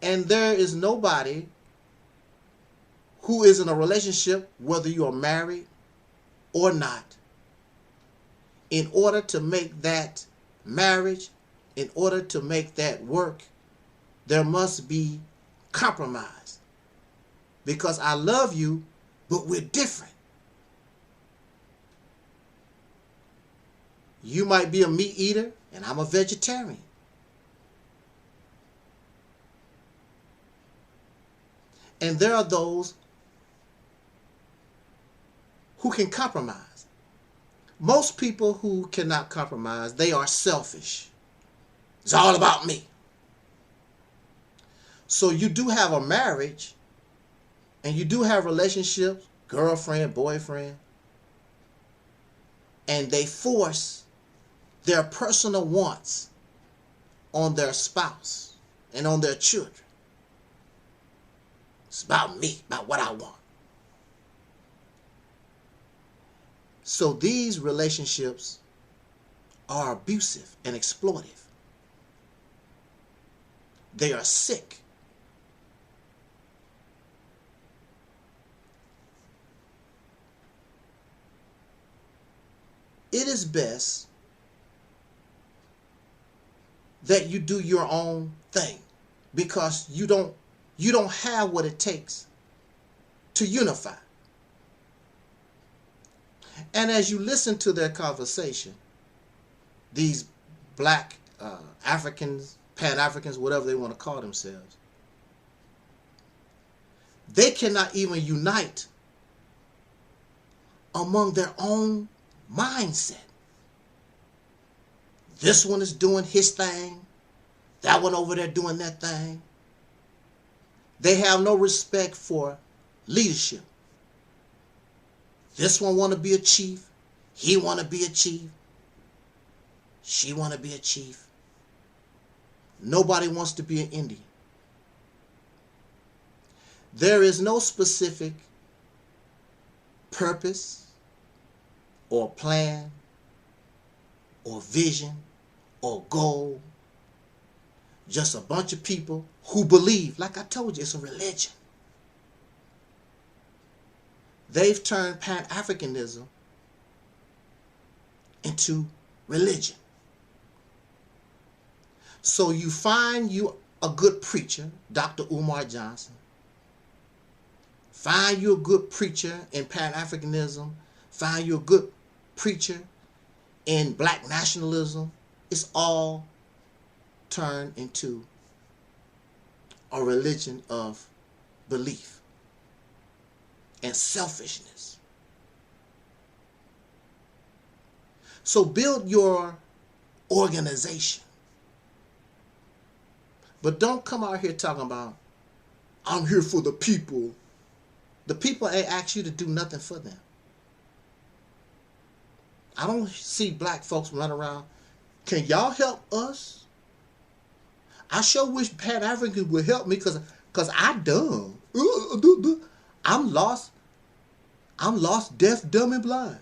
And there is nobody who is in a relationship, whether you are married or not, in order to make that marriage, in order to make that work, there must be compromise. Because I love you, but we're different. You might be a meat eater, and I'm a vegetarian. And there are those who can compromise. Most people who cannot compromise, they are selfish. It's all about me. So you do have a marriage, and you do have relationships, girlfriend, boyfriend, and they force their personal wants on their spouse and on their children. It's about me, about what I want. So these relationships are abusive and exploitive. They are sick. It is best that you do your own thing, because you don't have what it takes to unify. And as you listen to their conversation, these black Africans, Pan-Africans, whatever they want to call themselves, they cannot even unite among their own mindset. This one is doing his thing. That one over there doing that thing. They have no respect for leadership. This one want to be a chief. He want to be a chief. She want to be a chief. Nobody wants to be an Indian. There is no specific purpose or plan or vision or goal. Just a bunch of people who believe, like I told you, it's a religion. They've turned Pan-Africanism into religion. So you find you a good preacher, Dr. Umar Johnson. Find you a good preacher in Pan-Africanism. Find you a good preacher in black nationalism. It's all turned into a religion of belief and selfishness. So build your organization. But don't come out here talking about, I'm here for the people. The people ain't asked you to do nothing for them. I don't see black folks running around, can y'all help us? I sure wish Pan-Africans would help me because I dumb. I'm lost, deaf, dumb, and blind.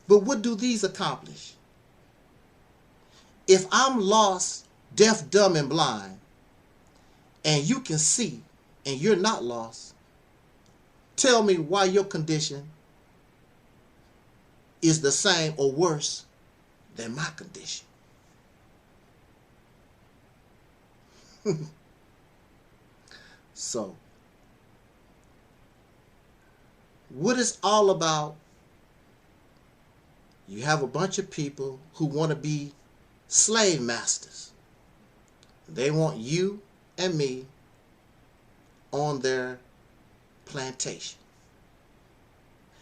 But what do these accomplish? If I'm lost, deaf, dumb, and blind, and you can see, and you're not lost, tell me why your condition is the same or worse than my condition. So, what it's all about, you have a bunch of people who want to be slave masters. They want you and me on their plantation.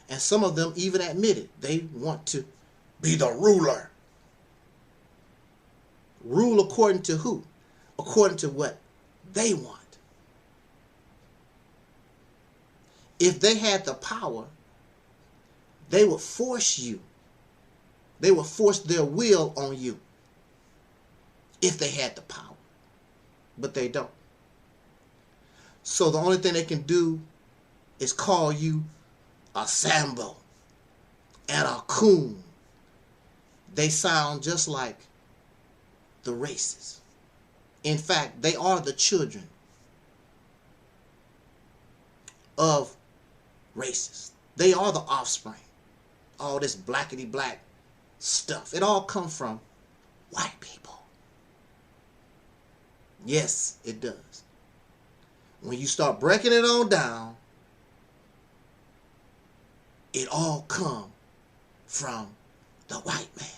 And some of them even admit it. They want to be the ruler. Rule according to who? According to what they want. If they had the power, they would force you. They would force their will on you. If they had the power. But they don't. So the only thing they can do is call you a Sambo and a coon. They sound just like the races. In fact, they are the children of races. They are the offspring. All this blackity black stuff. It all comes from white people. Yes, it does. When you start breaking it on down, it all comes from the white man.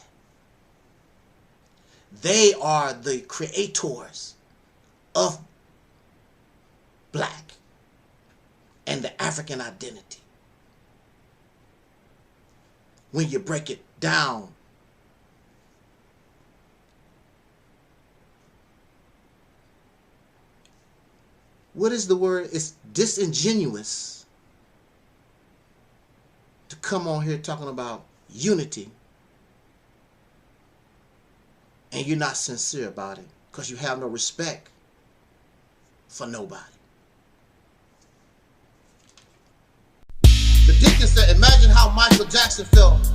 They are the creators of black and the African identity. When you break it down, what is the word? It's disingenuous to come on here talking about unity and you're not sincere about it because you have no respect for nobody. The deacon said, imagine how Michael Jackson felt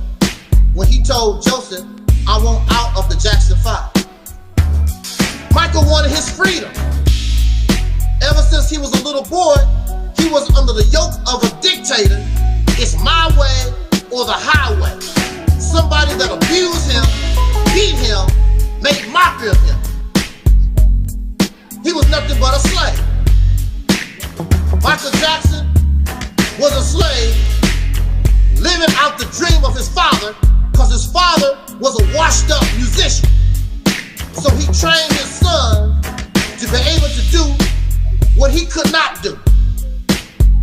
when he told Joseph, I want out of the Jackson 5. Michael wanted his freedom. Ever since he was a little boy, he was under the yoke of a dictator. It's my way or the highway. Somebody that abused him, beat him, made mockery of him. He was nothing but a slave. Michael Jackson was a slave, living out the dream of his father, because his father was a washed up musician. So he trained his son to be able to do what he could not do,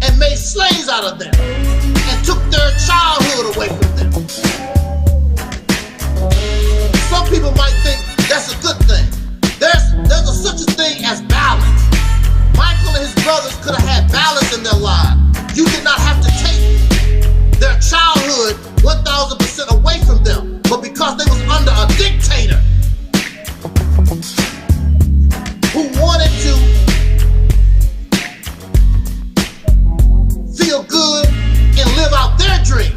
and made slaves out of them, and took their childhood away from them. Some people might think that's a good thing. There's such a thing as balance. Michael and his brothers could have had balance in their lives. You did not have to take their childhood 1000% away from them, but because they was under a dictator who wanted to feel good and live out their dream.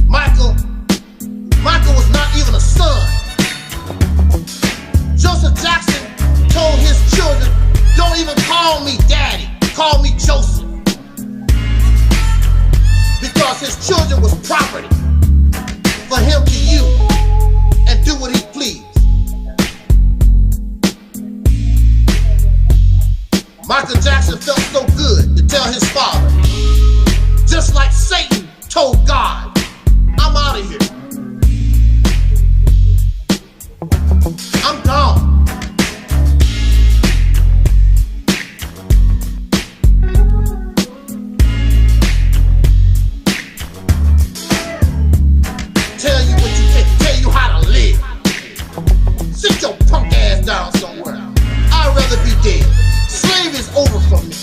Michael was not even a son. Joseph Jackson told his children, don't even call me daddy, call me Joseph. Because his children was property for him to use and do what he pleased. dead. Slavery is over for me.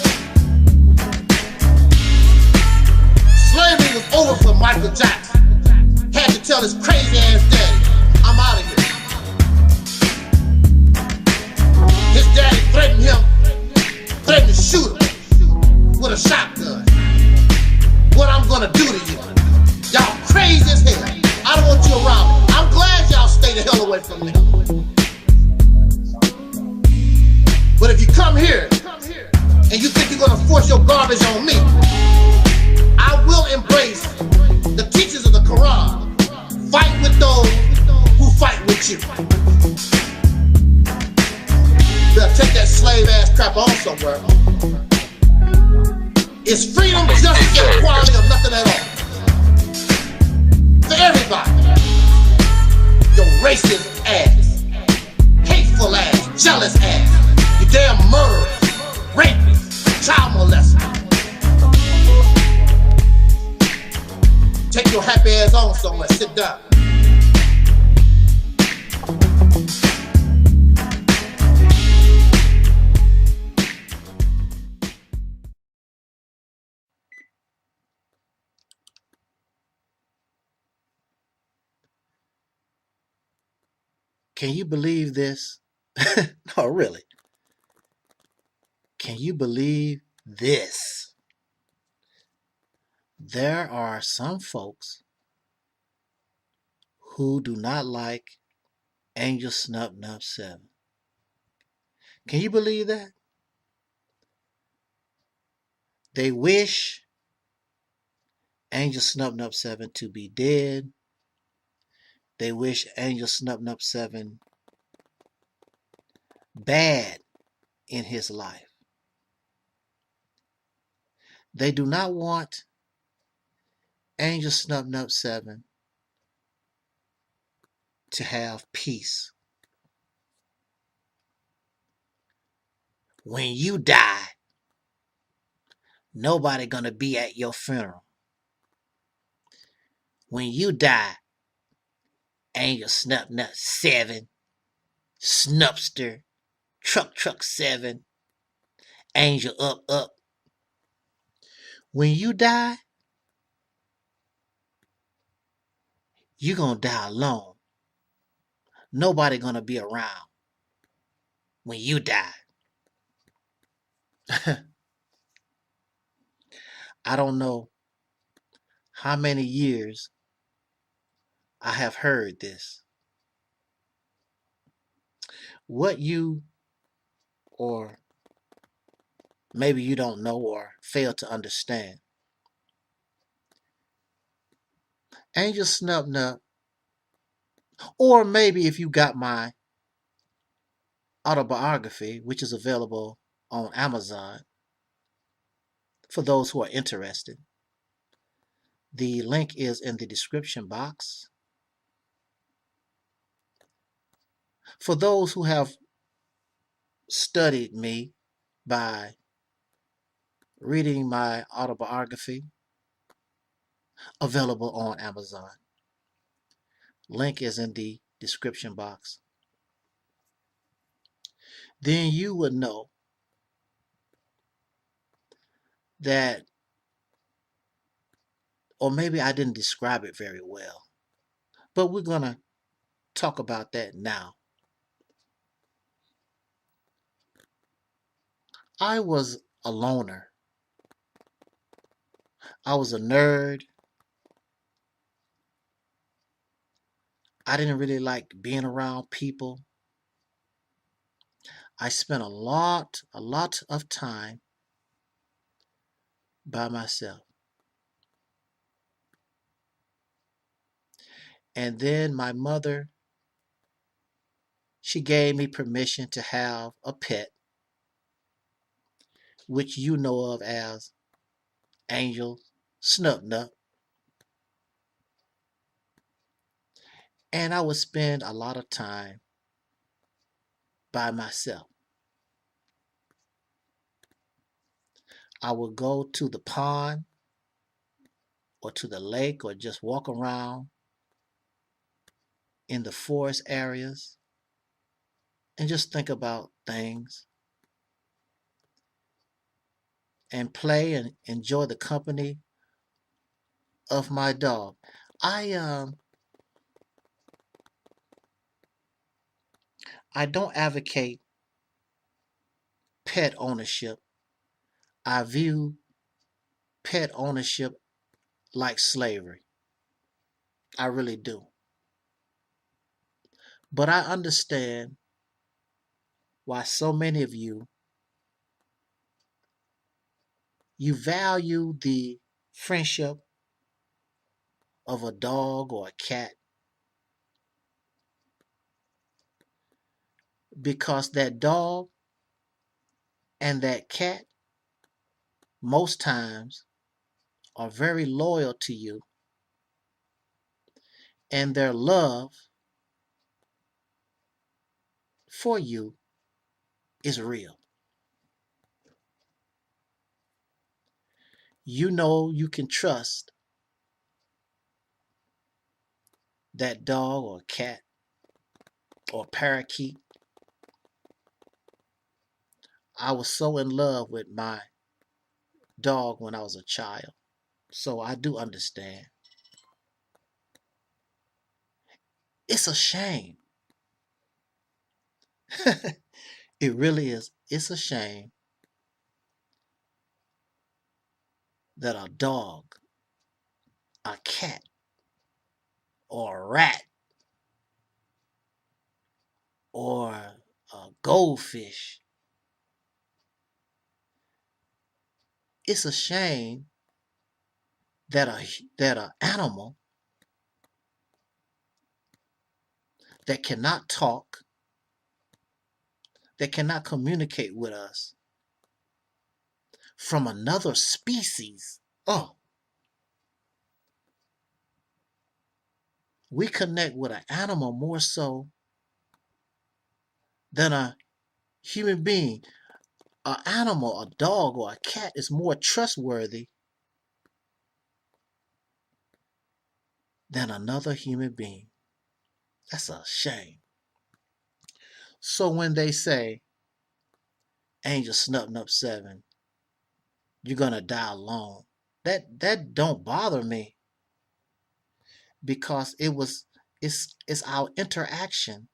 Slavery was over for Michael Jackson. Had to tell his crazy ass daddy, I'm out of here. His daddy threatened to shoot him with a shotgun. What I'm gonna do to you? Y'all crazy as hell. I don't want you around. I'm glad y'all stay the hell away from me. But if you come here and you think you're gonna force your garbage on me, I will embrace the teachings of the Quran. Fight with those who fight with you. Better take that slave ass crap on somewhere. It's freedom, justice, and equality, or nothing at all. For everybody. Your racist ass, hateful ass, jealous ass, you damn murderer, rapist, child molester. Take your happy ass on somewhere, sit down. Can you believe this? No, really. Can you believe this? There are some folks who do not like Angel Snub Nub 7. Can you believe that? They wish Angel Snub Nub 7 to be dead. They wish Angel Snub Nub 7 bad in his life. They do not want Angel Snub Nub 7 to have peace. When you die, nobody gonna be at your funeral. When you die, Angel Snub Nub 7, Snupster, Truck 7, Angel Up. When you die, you gonna die alone. Nobody gonna be around when you die. I don't know how many years I have heard this. What you, or maybe you don't know or fail to understand. Angel Snub Nub, or maybe if you got my autobiography, which is available on Amazon for those who are interested. The link is in the description box. For those who have studied me by reading my autobiography, available on Amazon. Link is in the description box. Then you would know that, or maybe I didn't describe it very well, but we're going to talk about that now. I was a loner. I was a nerd. I didn't really like being around people. I spent a lot of time by myself. And then my mother, she gave me permission to have a pet, which you know of as Angel Snub Nub. And I would spend a lot of time by myself. I would go to the pond or to the lake or just walk around in the forest areas and just think about things. and play and enjoy the company of my dog. I don't advocate pet ownership. I view pet ownership like slavery. I really do. But I understand why so many of you value the friendship of a dog or a cat, because that dog and that cat most times are very loyal to you, and their love for you is real. You know you can trust that dog or cat or parakeet. I was so in love with my dog when I was a child, so I do understand. It's a shame. It really is. It's a shame that a dog, a cat, or a rat, or a goldfish, it's a shame that an animal that cannot talk, that cannot communicate with us, from another species. Oh, we connect with an animal more so than a human being. An animal, a dog or a cat is more trustworthy than another human being. That's a shame. So when they say, Angel Snub 7, you're gonna die alone, that don't bother me, because it's our interaction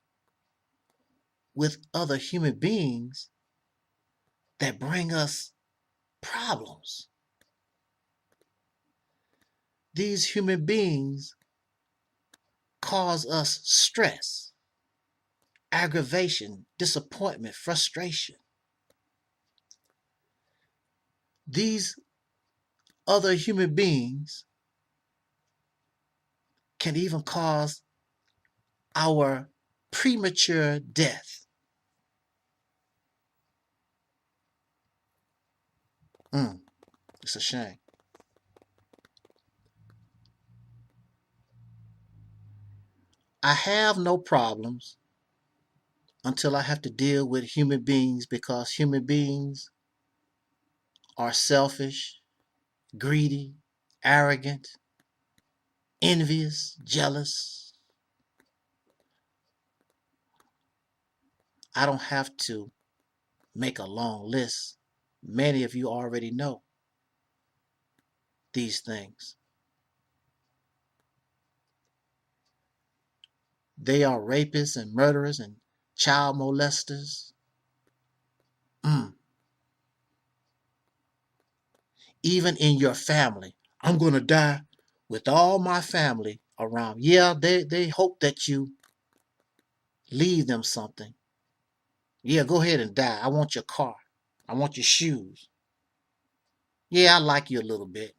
with other human beings that bring us problems. These human beings cause us stress, aggravation, disappointment, frustration. These other human beings can even cause our premature death. It's a shame. I have no problems until I have to deal with human beings, because human beings are selfish, greedy, arrogant, envious, jealous. I don't have to make a long list. Many of you already know these things. They are rapists and murderers and child molesters. Even in your family. I'm going to die with all my family around. Yeah, they hope that you leave them something. Yeah, go ahead and die. I want your car. I want your shoes. Yeah, I like you a little bit.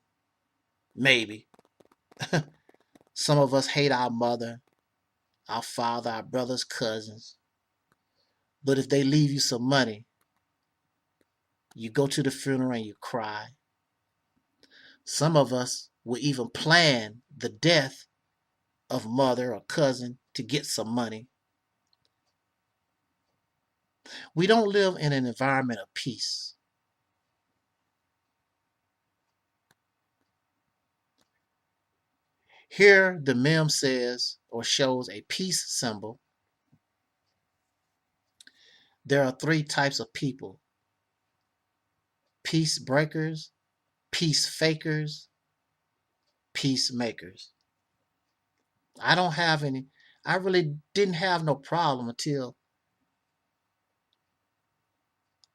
Maybe. Some of us hate our mother, our father, our brothers, cousins. But if they leave you some money, you go to the funeral and you cry. Some of us will even plan the death of mother or cousin to get some money. We don't live in an environment of peace. Here the meme says or shows a peace symbol. There are three types of people peace breakers, peace fakers, peacemakers. I don't have any. I really didn't have no problem until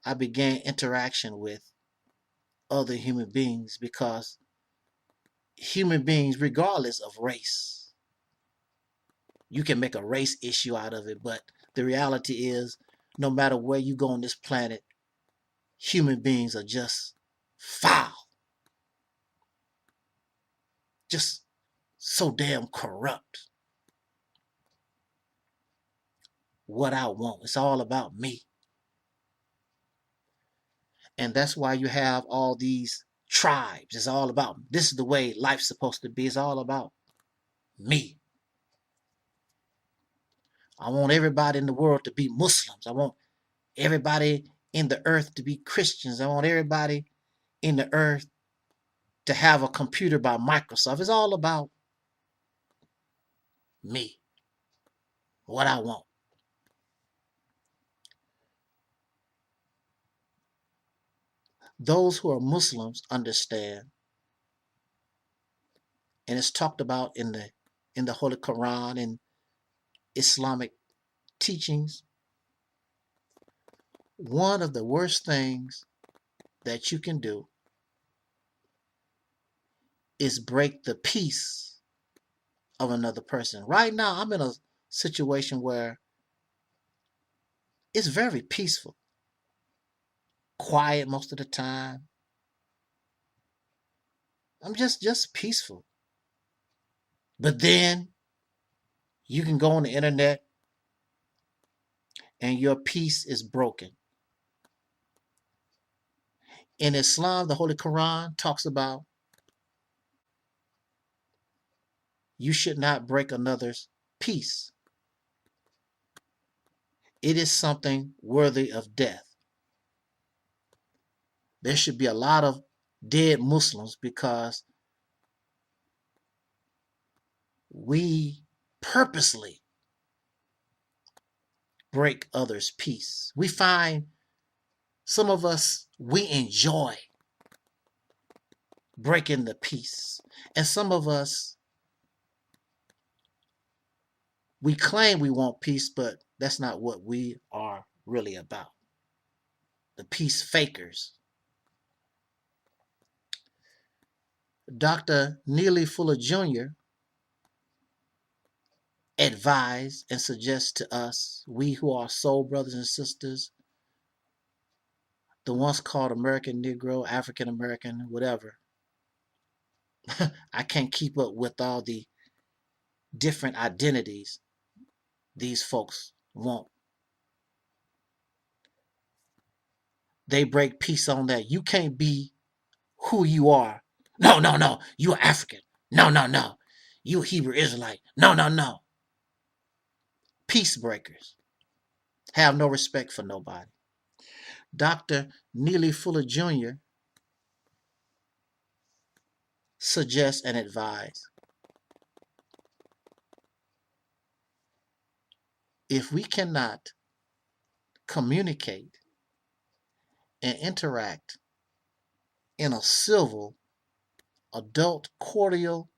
I began interaction with other human beings, because human beings, regardless of race, you can make a race issue out of it, but the reality is, no matter where you go on this planet, human beings are just foul, just so damn corrupt. What I want, it's all about me. And that's why you have all these tribes. It's all about, this is the way life's supposed to be. It's all about me. I want everybody in the world to be Muslims. I want everybody in the earth to be Christians. I want everybody in the earth to have a computer by Microsoft. It's all about me, what I want. Those who are Muslims understand, and it's talked about in the Holy Quran and Islamic teachings. One of the worst things that you can do is break the peace of another person. Right now, I'm in a situation where it's very peaceful, quiet most of the time. I'm just peaceful. But then you can go on the internet and your peace is broken. In Islam, the Holy Quran talks about you should not break another's peace. It is something worthy of death. There should be a lot of dead Muslims because we purposely break others' peace. We find some of us, we enjoy breaking the peace. And some of us, we claim we want peace, but that's not what we are really about. The peace fakers. Dr. Neely Fuller Jr. advise and suggest to us, we who are soul brothers and sisters, the once called American Negro, African American, whatever. I can't keep up with all the different identities these folks want. They break peace on that. You can't be who you are. No, no, no. You are African. No, no, no. You Hebrew Israelite. No, no, no. Peace breakers have no respect for nobody. Dr. Neely Fuller Jr. suggests and advise, if we cannot communicate and interact in a civil, adult, cordial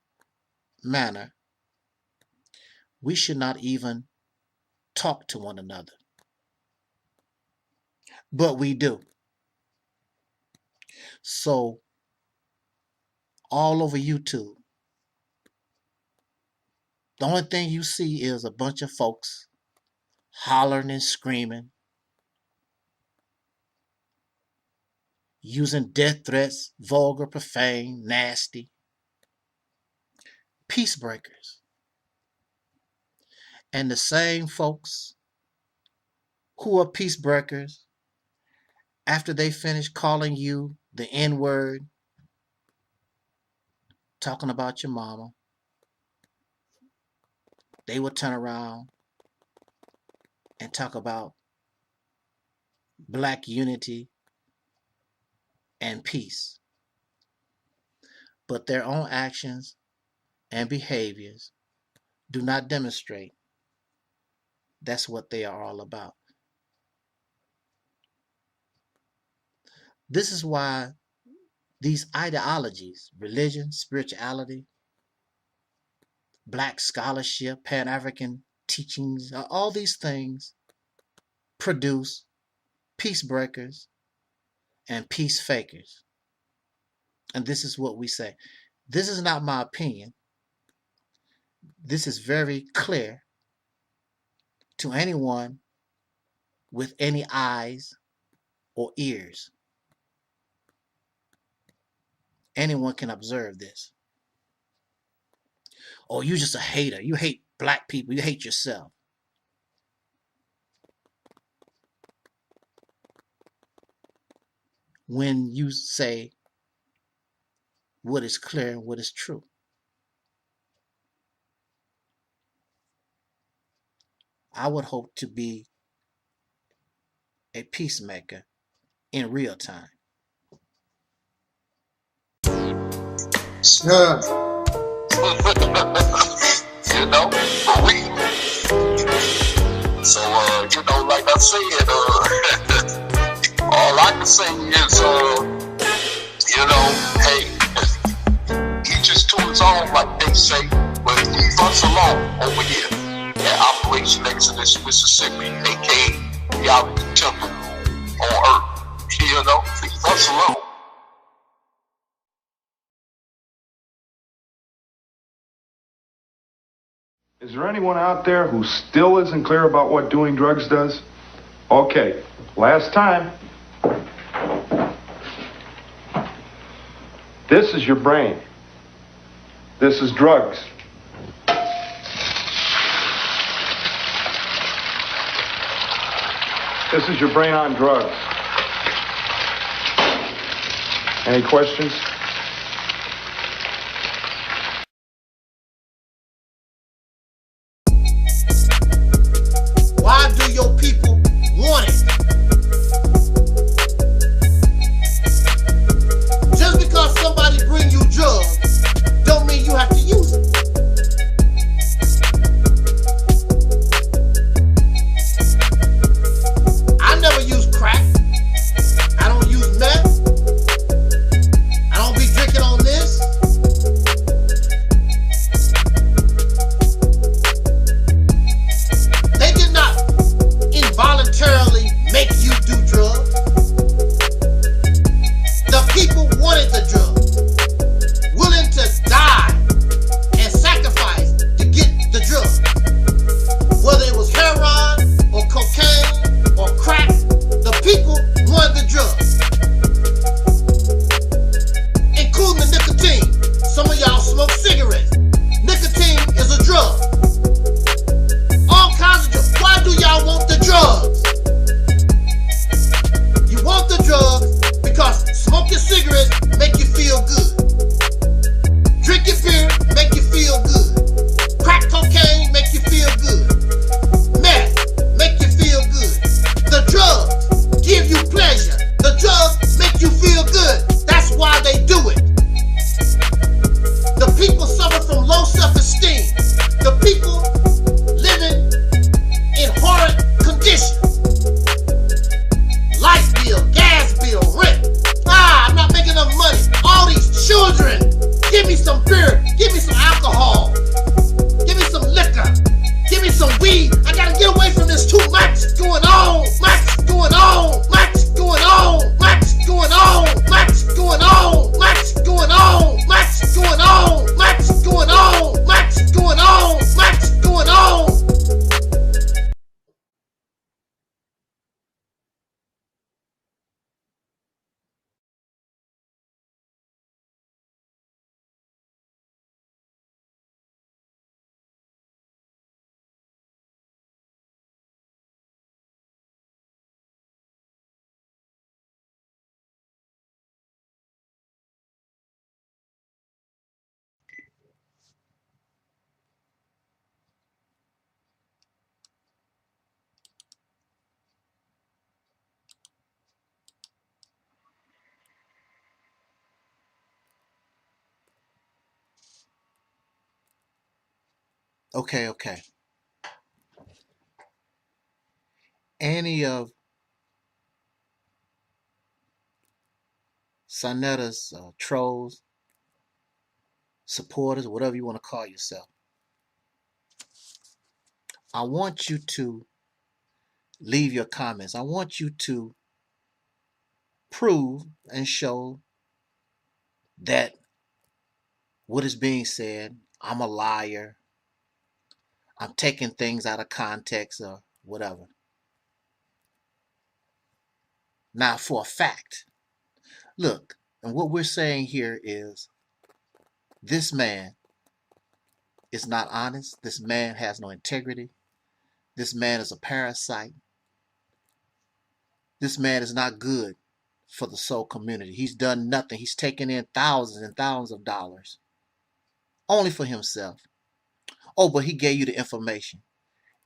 manner, we should not even talk to one another. But we do. So, all over YouTube, the only thing you see is a bunch of folks hollering and screaming, using death threats, vulgar, profane, nasty. Peace breakers. And the same folks who are peace breakers, after they finish calling you the N-word, talking about your mama, they will turn around and talk about black unity and peace. But their own actions and behaviors do not demonstrate that's what they are all about. This is why these ideologies, religion, spirituality, black scholarship, Pan-African teachings, all these things produce peace breakers and peace fakers. And this is what we say. This is not my opinion. This is very clear to anyone with any eyes or ears. Anyone can observe this. Oh, you're just a hater. You hate black people. You hate yourself. When you say what is clear and what is true. I would hope to be a peacemaker in real time. Sure. You know, for real. So, like I said, all I can say is, hey, each is to his own, like they say, but leave us alone over here at Operation Exodus, Mississippi, aka the Alpha Temple on Earth. Leave us alone. Is there anyone out there who still isn't clear about what doing drugs does? Okay, last time. This is your brain. This is drugs. This is your brain on drugs. Any questions? Why do your people want it? Just because somebody bring you drugs, don't mean you have to use it. I never use crack. I don't use meth. I don't be drinking on this. They did not involuntarily make you do drugs. The people wanted the drugs, willing to die and sacrifice to get the drugs. Whether it was heroin or cocaine or crack, the people wanted the drugs, including the nicotine. Some of y'all smoke cigarettes. Nicotine is a drug. All kinds of drugs. Why do y'all want the drugs? You want the drugs because smoking cigarettes make you feel good. Drinking beer make you feel good. Crack cocaine make you feel good. Meth make you feel good. The drugs give you pleasure. The drugs make you feel good. That's why they do it. The people suffer from low self-esteem. The people living in horrid conditions. Light bill, gas bill, rent. I'm not making enough money. All these children. Give me some beer. Give me some alcohol. Give me some liquor. Give me some weed. I gotta get away from this too much going on. Much going on. Much going on. Much going on. Much going on. Much going on. Much going on. Much going on. Much going on. Much going on. Okay. Any of Sanetta's trolls, supporters, whatever you want to call yourself. I want you to leave your comments. I want you to prove and show that what is being said, I'm a liar, I'm taking things out of context or whatever. Now, for a fact, look, and what we're saying here is this man is not honest. This man has no integrity. This man is a parasite. This man is not good for the soul community. He's done nothing. He's taken in thousands and thousands of dollars only for himself. Oh, but he gave you the information.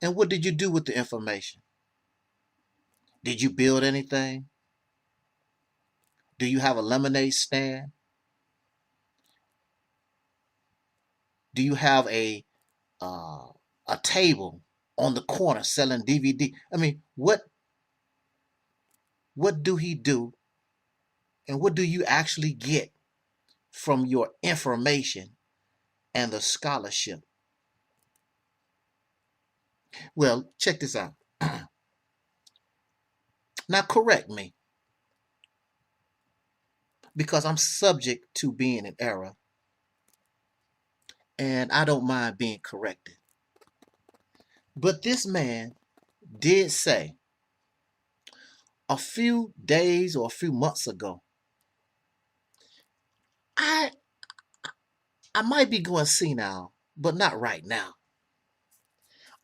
And what did you do with the information? Did you build anything? Do you have a lemonade stand? Do you have a table on the corner selling DVD? I mean, what do he do? And what do you actually get from your information and the scholarship? Well, check this out. Now, correct me, because I'm subject to being in error, and I don't mind being corrected. But this man did say a few days or a few months ago, I might be going senile, but not right now.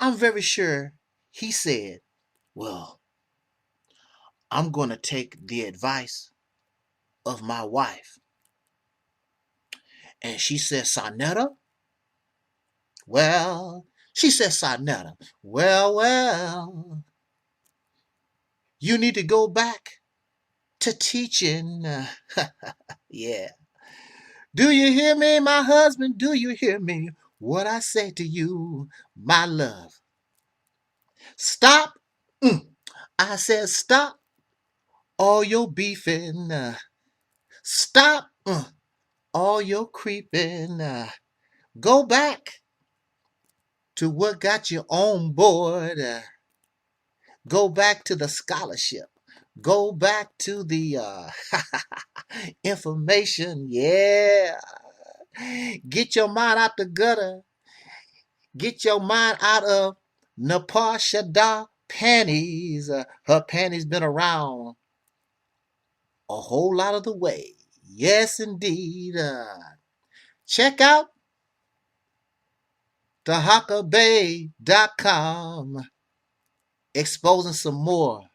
I'm very sure he said, well, I'm going to take the advice of my wife. And she said, Sanetta? Well, she said, Sanetta, well, you need to go back to teaching. Yeah. Do you hear me, my husband? Do you hear me? What I say to you, my love. Stop. I said, stop all your beefing. Stop all your creeping. Go back to what got you on board. Go back to the scholarship. Go back to the information. Yeah. Get your mind out the gutter. Get your mind out of Nepal Shada panties. Her panties been around a whole lot of the way. Yes, indeed. Check out ThÄ exposing some more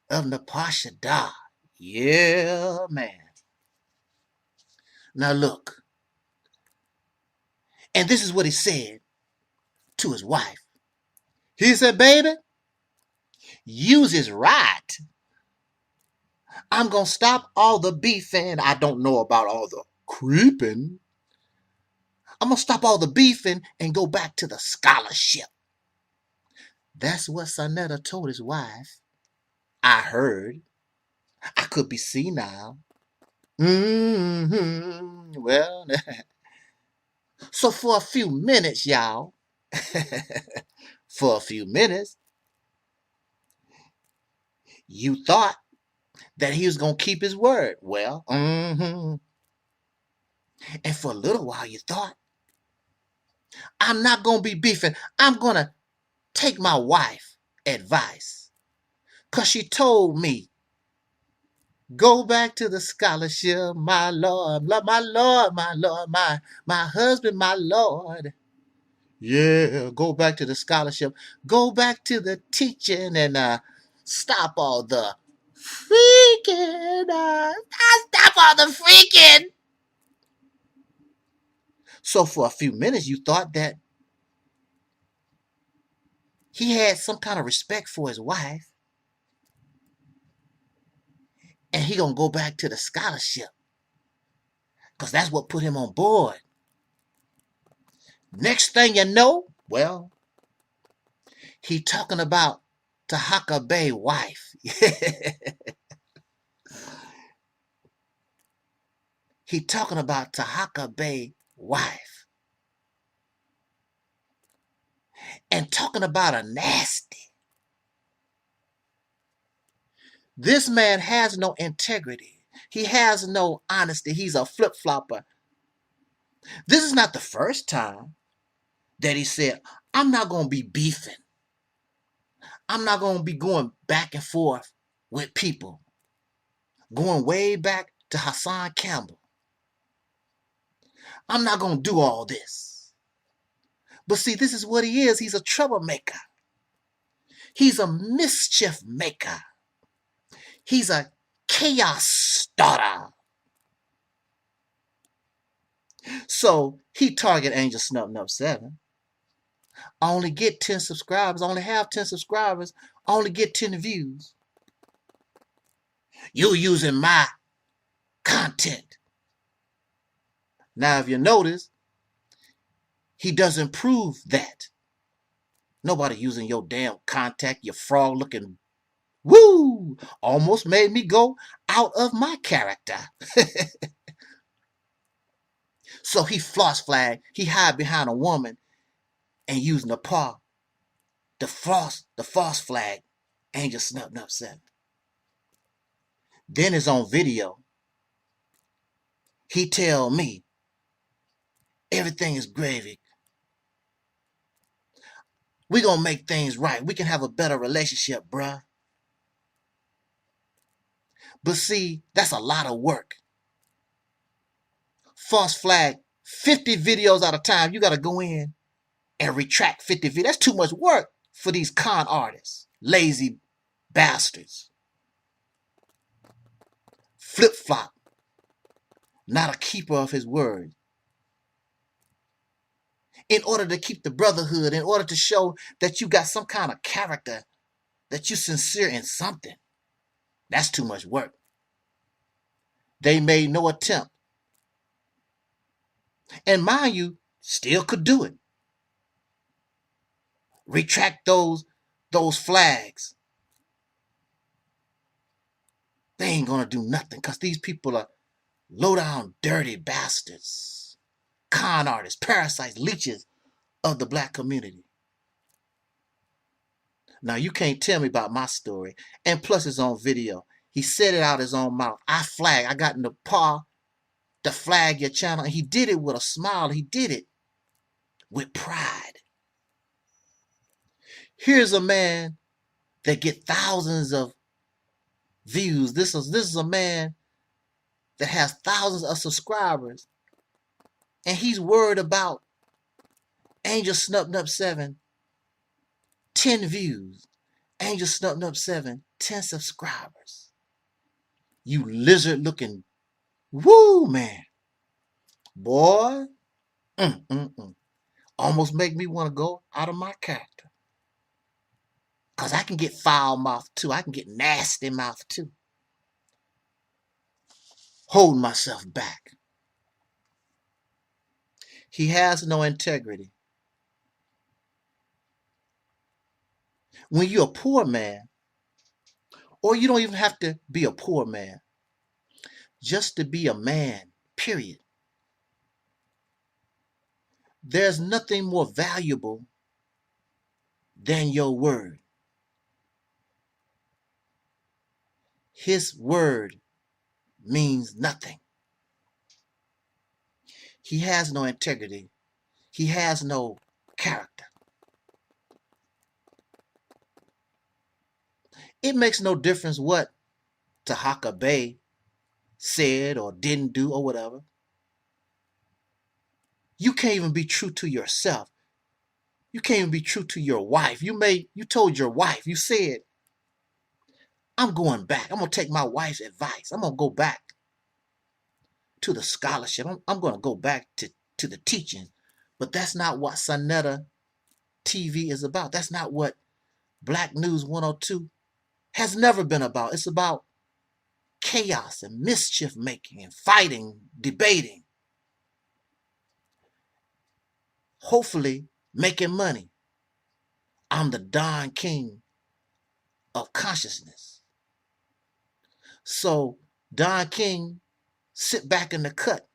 of Nepal Shada. Yeah, man. Now look. And this is what he said to his wife. He said, baby, use is right. I'm going to stop all the beefing. I don't know about all the creeping. I'm going to stop all the beefing and go back to the scholarship. That's what Sanetta told his wife. I heard. I could be senile. Well, so for a few minutes, y'all, for a few minutes, you thought that he was going to keep his word. Well, and for a little while you thought, I'm not going to be beefing. I'm going to take my wife advice. Because she told me, go back to the scholarship, my Lord, my Lord, my Lord, my husband, my Lord. Yeah, go back to the scholarship. Go back to the teaching and stop all the freaking. Stop all the freaking. So for a few minutes, you thought that he had some kind of respect for his wife. And he gonna go back to the scholarship. Because that's what put him on board. Next thing you know, well, he talking about ThÄ wife. he talking about ThÄ wife. And talking about a nasty. This man has no integrity. He has no honesty. He's a flip-flopper. This is not the first time that he said, I'm not going to be beefing. I'm not going to be going back and forth with people. Going way back to Hassan Campbell. I'm not going to do all this. But see, this is what he is. He's a troublemaker. He's a mischief maker. He's a chaos starter. So he target Angel Snub 7. I only get 10 subscribers. I only have 10 subscribers. I only get 10 views. You're using my content. Now, if you notice, he doesn't prove that. Nobody using your damn contact, your frog looking. Woo! Almost made me go out of my character. So he floss flag. He hide behind a woman and using the paw. The false flag. Angel Snub 7. Then it's on video. He tell me everything is gravy. We gonna make things right. We can have a better relationship, bruh. But see, that's a lot of work. False flag, 50 videos at a time. You got to go in and retract 50 videos. That's too much work for these con artists. Lazy bastards. Flip-flop. Not a keeper of his word. In order to keep the brotherhood, in order to show that you got some kind of character, that you're sincere in something. That's too much work. They made no attempt. And mind you, still could do it. Retract those flags. They ain't gonna do nothing because these people are low down dirty bastards. Con artists, parasites, leeches of the black community. Now you can't tell me about my story. And plus it's on video. He said it out his own mouth. I flag. I got in the paw to flag your channel. And he did it with a smile. He did it with pride. Here's a man that get thousands of views. This is a man that has thousands of subscribers. And he's worried about Angel Snub 7, 10 views. Angel Snub 7, 10 subscribers. You lizard looking, woo man. Boy, almost make me want to go out of my character. Because I can get foul mouth too. I can get nasty mouth too. Hold myself back. He has no integrity. When you're a poor man, or you don't even have to be a poor man, just to be a man, period. There's nothing more valuable than your word. His word means nothing. He has no integrity. He has no character. It makes no difference what ThÄ said or didn't do or whatever. You can't even be true to yourself. You can't even be true to your wife. You told your wife, you said, I'm going back. I'm going to take my wife's advice. I'm going to go back to the scholarship. I'm going to go back to the teaching. But that's not what Sonetta TV is about. That's not what Black News 102 has never been about. It's about chaos and mischief making and fighting, debating. Hopefully making money. I'm the Don King of consciousness. So Don King sit back in the cut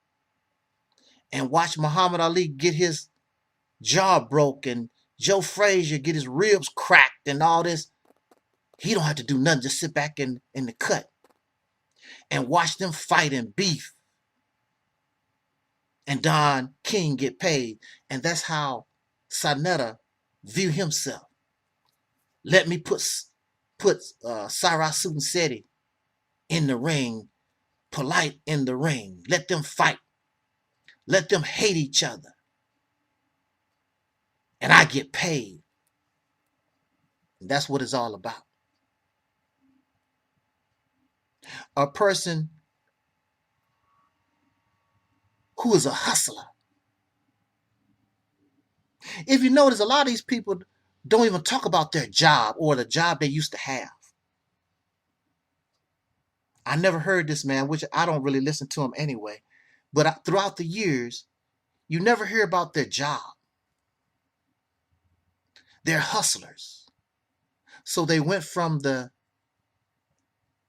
and watch Muhammad Ali get his jaw broke and Joe Frazier get his ribs cracked and all this. He don't have to do nothing, just sit back in the cut and watch them fight and beef. And Don King get paid. And that's how Sanetta view himself. Let me put Cyrus Seti in the ring, polite in the ring. Let them fight. Let them hate each other. And I get paid. And that's what it's all about. A person who is a hustler. If you notice, a lot of these people don't even talk about their job or the job they used to have. I never heard this man, which I don't really listen to him anyway. But throughout the years, you never hear about their job. They're hustlers. So they went from the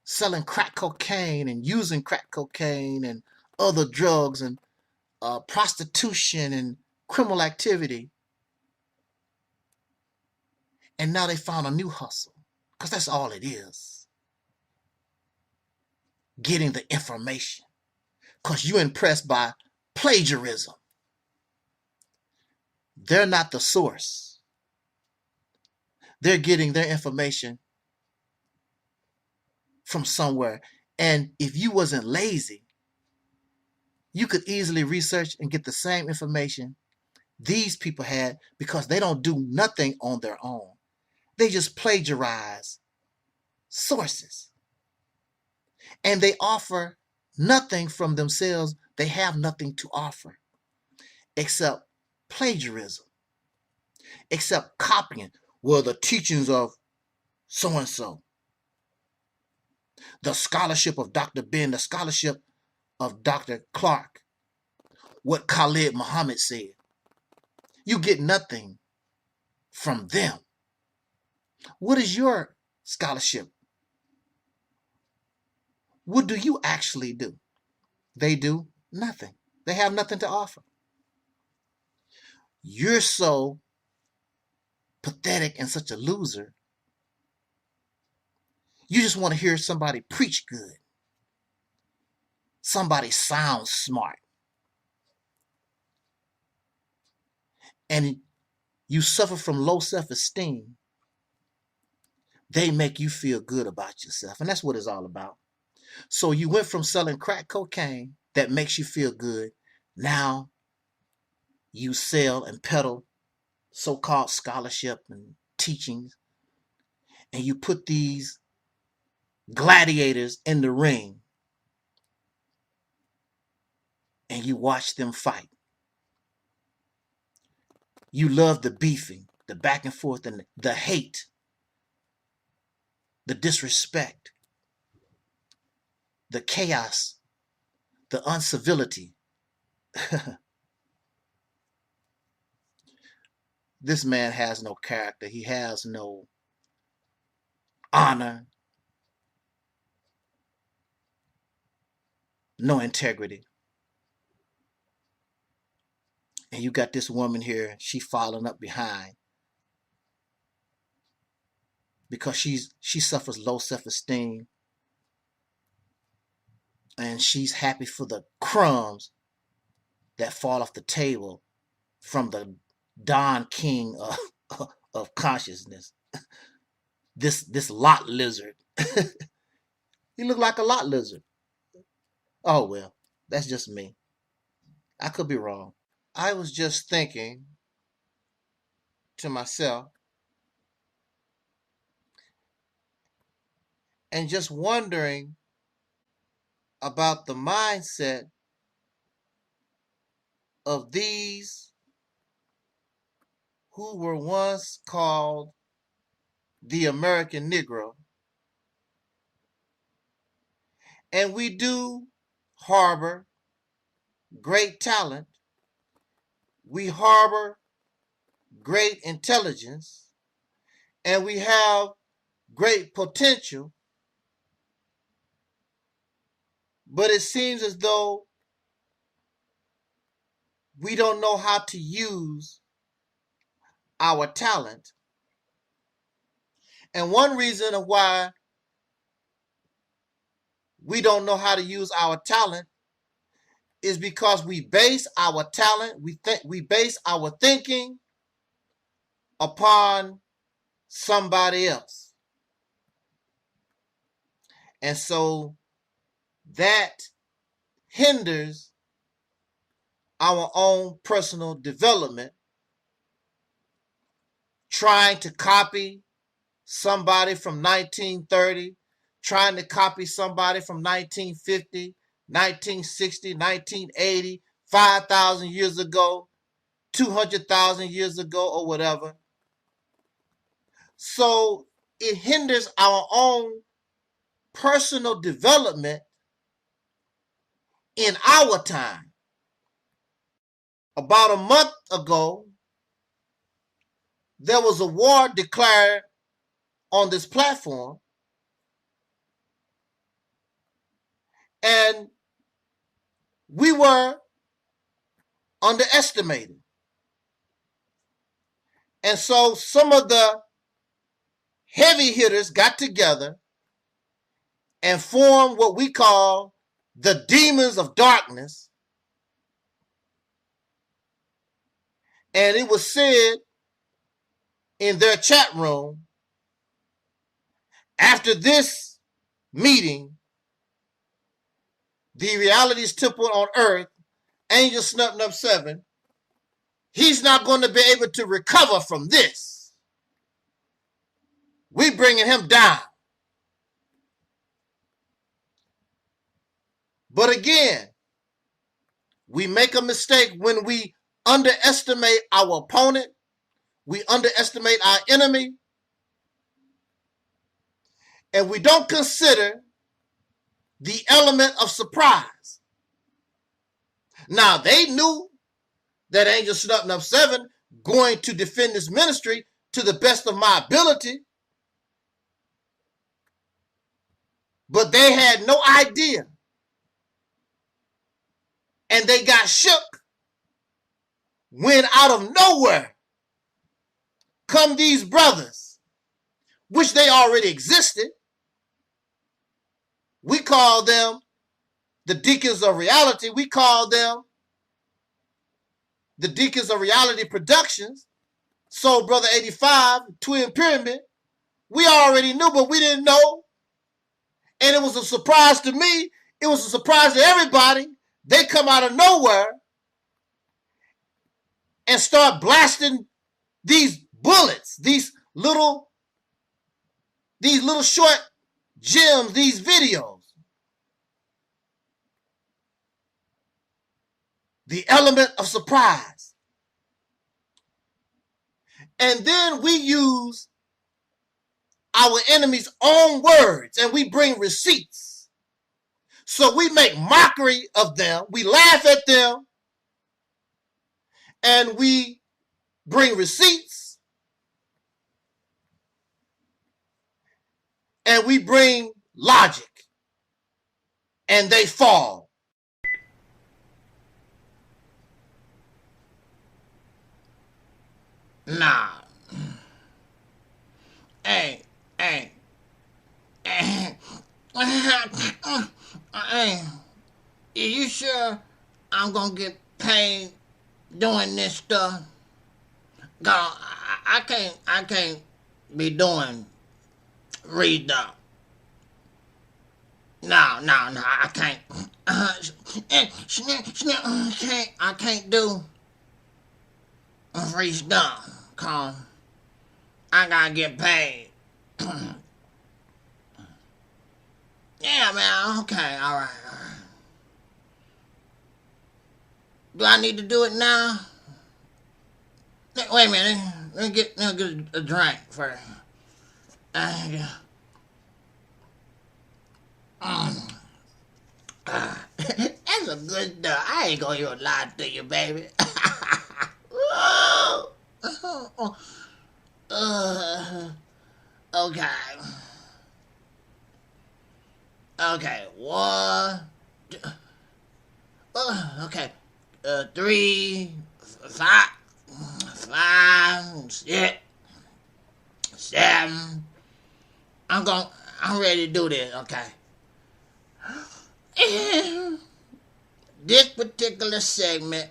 selling crack cocaine and using crack cocaine and other drugs and prostitution and criminal activity. And now they found a new hustle, because that's all it is. Getting the information, because you're impressed by plagiarism. They're not the source. They're getting their information from somewhere. And if you wasn't lazy, you could easily research and get the same information these people had, because they don't do nothing on their own. They just plagiarize sources. And they offer nothing from themselves. They have nothing to offer except plagiarism, except copying. Well, the teachings of so-and-so, the scholarship of Dr. Ben, the scholarship of Dr. Clark, what Khalid Muhammad said. You get nothing from them. What is your scholarship? What do you actually do? They do nothing. They have nothing to offer. You're so pathetic and such a loser. You just want to hear somebody preach good. Somebody sounds smart. And you suffer from low self-esteem. They make you feel good about yourself. And that's what it's all about. So you went from selling crack cocaine that makes you feel good. Now you sell and peddle so-called scholarship and teachings. And you put these gladiators in the ring. And you watch them fight. You love the beefing, the back and forth, and the hate, the disrespect, the chaos, the uncivility. This man has no character. He has no honor, no integrity. And you got this woman here, she following up behind because she suffers low self-esteem, and she's happy for the crumbs that fall off the table from the Don King of consciousness. This lot lizard. He look like a lot lizard. Oh well, that's just me. I could be wrong. I was just thinking to myself and just wondering about the mindset of these who were once called the American Negro. And we do harbor great talent. We harbor great intelligence, and we have great potential. But it seems as though we don't know how to use our talent. And one reason of why we don't know how to use our talent is because we base our talent, we base our thinking upon somebody else. And so that hinders our own personal development, trying to copy somebody from 1930, trying to copy somebody from 1950, 1960, 1980, 5,000 years ago, 200,000 years ago, or whatever. So it hinders our own personal development in our time. About a month ago, there was a war declared on this platform, and we were underestimated. And so some of the heavy hitters got together and formed what we call the demons of darkness. And it was said in their chat room, after this meeting, the reality's temple on earth, Angel Snub 7, he's not going to be able to recover from this. We bringing him down. But again, we make a mistake when we underestimate our opponent, we underestimate our enemy, and we don't consider the element of surprise. Now, they knew that Angel Snub 7 going to defend this ministry to the best of my ability, but they had no idea. And they got shook when out of nowhere come these brothers, which they already existed. We call them the Deacons of Reality. We call them the Deacons of Reality Productions. Soul Brother 85, Twin Pyramid. We already knew, but we didn't know. And it was a surprise to me. It was a surprise to everybody. They come out of nowhere and start blasting these bullets, these little short gems, these videos. The element of surprise. And then we use our enemy's own words and we bring receipts. So we make mockery of them, we laugh at them, and we bring receipts, and we bring logic, and they fall. Nah. Hey. Are you sure I'm gonna get paid doing this stuff? God, I can't be doing read up. No, I can't. I can't do free stuff, cause I gotta get paid. Yeah, man, okay, all right. Do I need to do it now? Wait a minute, let me get a drink first. That's a good stuff. I ain't gonna even lie to you, baby. Okay. Okay, 1, Okay. 3, 5, 6, 7. I'm ready to do this, okay. This particular segment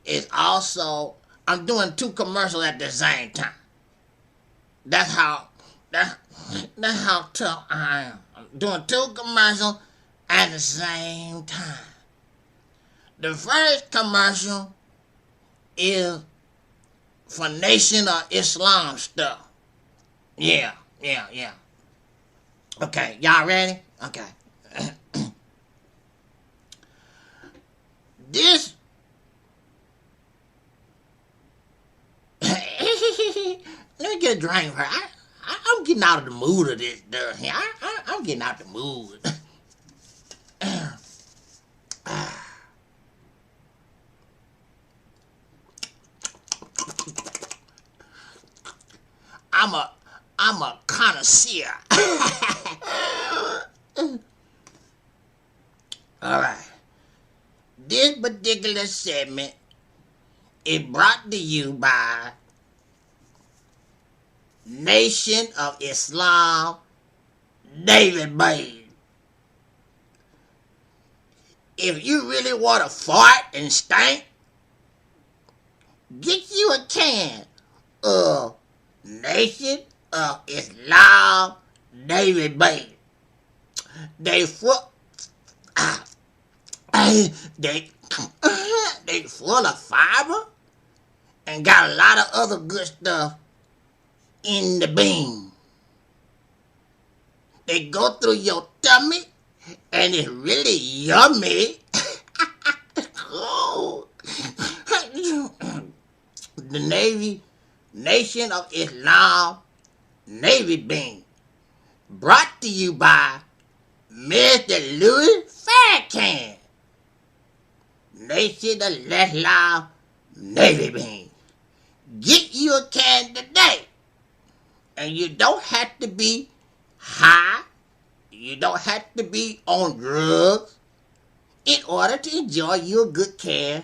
is also, I'm doing 2 commercials at the same time. That's how tough I am. I'm doing 2 commercials at the same time. The first commercial is for Nation of Islam stuff. Yeah. Okay, y'all ready? Okay. This let me get a drink for her. I'm getting out of the mood of this stuff here. I'm getting out of the mood. I'm a connoisseur. All right. This particular segment is brought to you by Nation of Islam, David Bain. If you really want to fart and stink, get you a can of Nation of Islam, David Bain. They full of fiber and got a lot of other good stuff in the bean. They go through your tummy and it's really yummy. The Nation of Islam Navy Bean, brought to you by Mr. Louis Farrakhan. Nation of Islam Navy Bean. Get you a can today. And you don't have to be high. You don't have to be on drugs in order to enjoy you a good can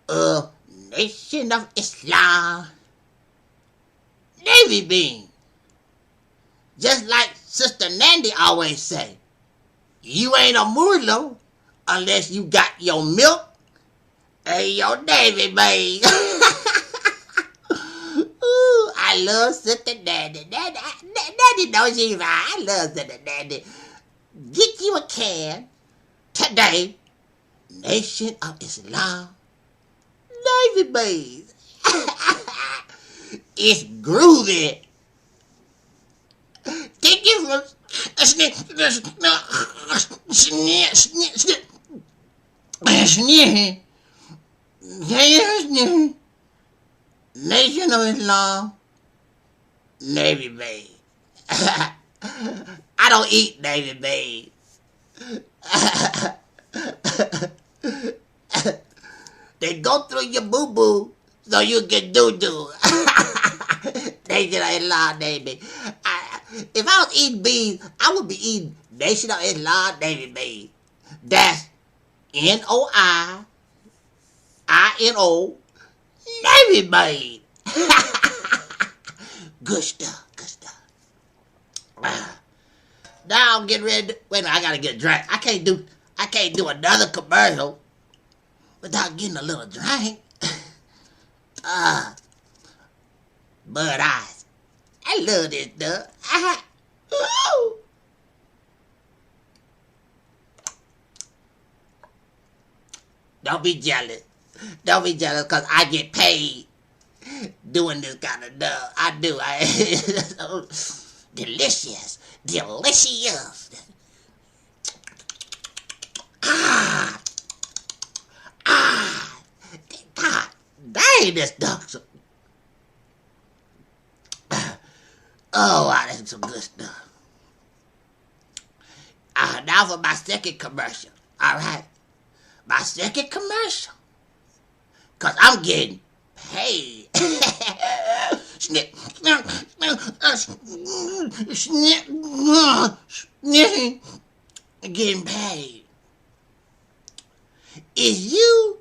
of Nation of Islam Navy Bean. Just like Sister Nandy always say, you ain't a Muslim unless you got your milk and your Navy Bean. Ooh, I love Sister Nandy. Nandy knows she's right. I love Sister Nandy. Get you a can today. Nation of Islam Navy Bean. It's groovy. Take it from Nation of Islam Navy Bean. I don't eat Navy Bean. They go through your boo-boo so you can do-do. Nation of Islam Navy. If I was eating beans, I would be eating Nation of Islam Navy Bean. That's N-O-I-I-N-O Navy Bean. Good stuff, good stuff. Now I'm getting ready to, wait a minute, I gotta get a drink. I can't do another commercial without getting a little drink. Bud Ice. I love this stuff. Don't be jealous. Don't be jealous because I get paid doing this kind of stuff. I do. Delicious. Delicious. God dang, this stuff. Oh, wow, that's some good stuff. Now for my second commercial. All right. My second commercial. Because I'm getting paid. Getting paid. Is you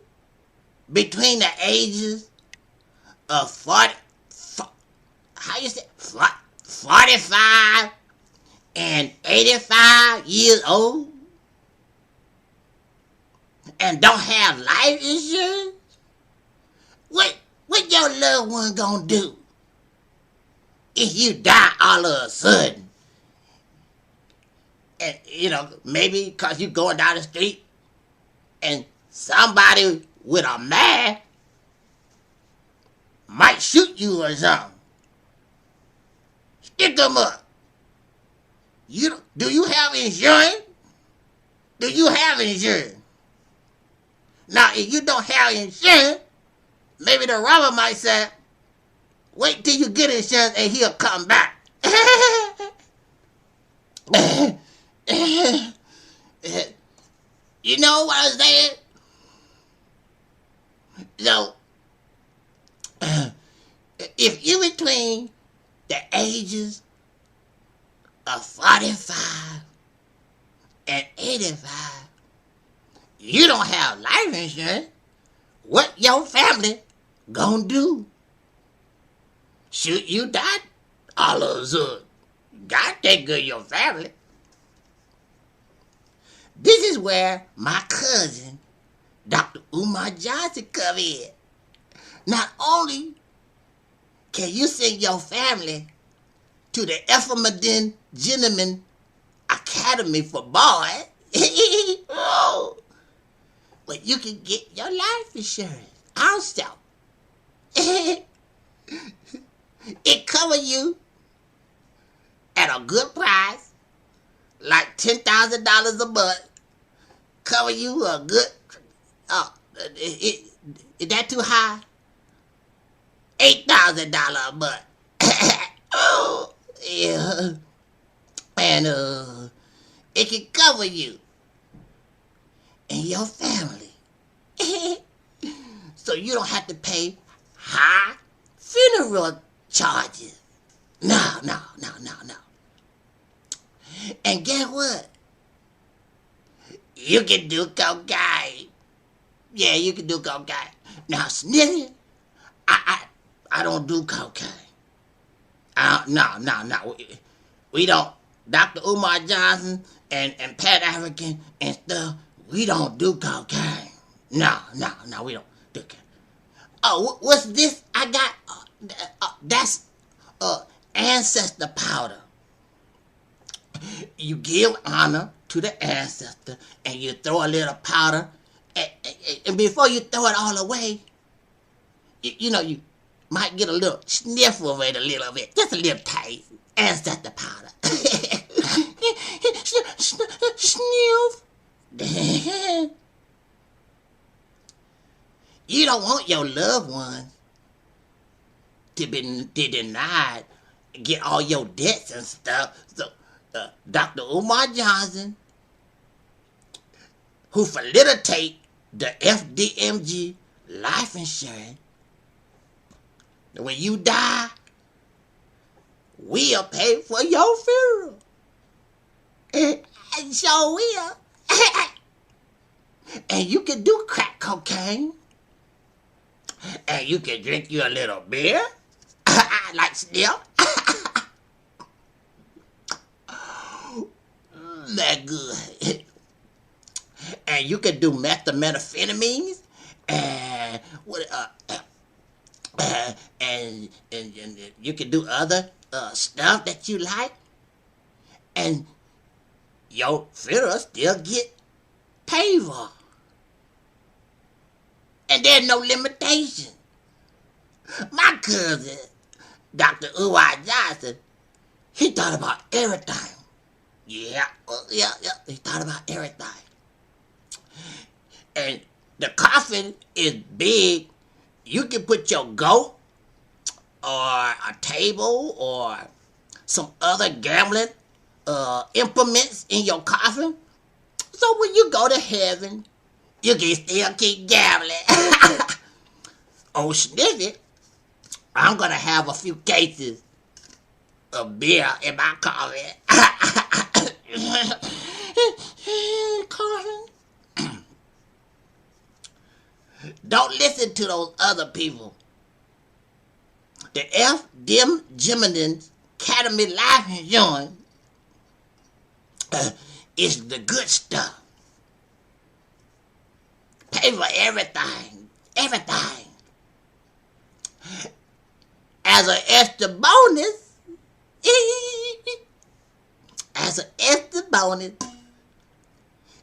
between the ages of 45 and 85 years old and don't have life insurance? What your loved one gonna do if you die all of a sudden? And maybe because you going down the street and somebody with a mask might shoot you or something. Stick them up. Do you have insurance? Do you have insurance? Now, if you don't have insurance, maybe the robber might say, wait till you get insurance and he'll come back. You know what I'm saying? So, if you between the ages of 45 and 85, you don't have life insurance, what your family gonna do? Should you die all of a sudden? God take good of your family. This is where my cousin, Dr. Umar Johnson, come in. Not only can you send your family to the Effermadin Gentleman Academy for boys, but you can get your life insurance also. It covers you at a good price, like $10,000 a month. Cover you a good, is that too high? $8,000 a month. Oh, yeah. And it can cover you and your family. So you don't have to pay high funeral charges. No. And guess what? You can do cocaine. Yeah, you can do cocaine. Now, Sniffy, I don't do cocaine. No. We don't. Dr. Umar Johnson and Pat African and stuff, we don't do cocaine. No, we don't do cocaine. Oh, what's this I got? That's ancestor powder. You give honor to the ancestor and you throw a little powder, and before you throw it all away, you might get a little sniff of it a little bit, just a little taste. Ancestor powder. Sniff. You don't want your loved ones to be denied, get all your debts and stuff. So Dr. Umar Johnson, who facilitate the FDMG life insurance, when you die, we'll pay for your funeral. And sure will. And you can do crack cocaine. And you can drink you a little beer. Like Sniff. That good. And you can do methamphetamines. And you can do other stuff that you like, and your funeral still get paid for. And there's no limitation. My cousin, Dr. Umar Johnson, he thought about everything. Yeah, he thought about everything. And the coffin is big. You can put your goat or a table or some other gambling implements in your coffin. So when you go to heaven, you can still keep gambling. Oh, Sniffy, I'm going to have a few cases of beer in my coffin. Coffin. Don't listen to those other people. The Gemini's Academy Life Insurance is the good stuff. Pay for everything. Everything. As an extra bonus,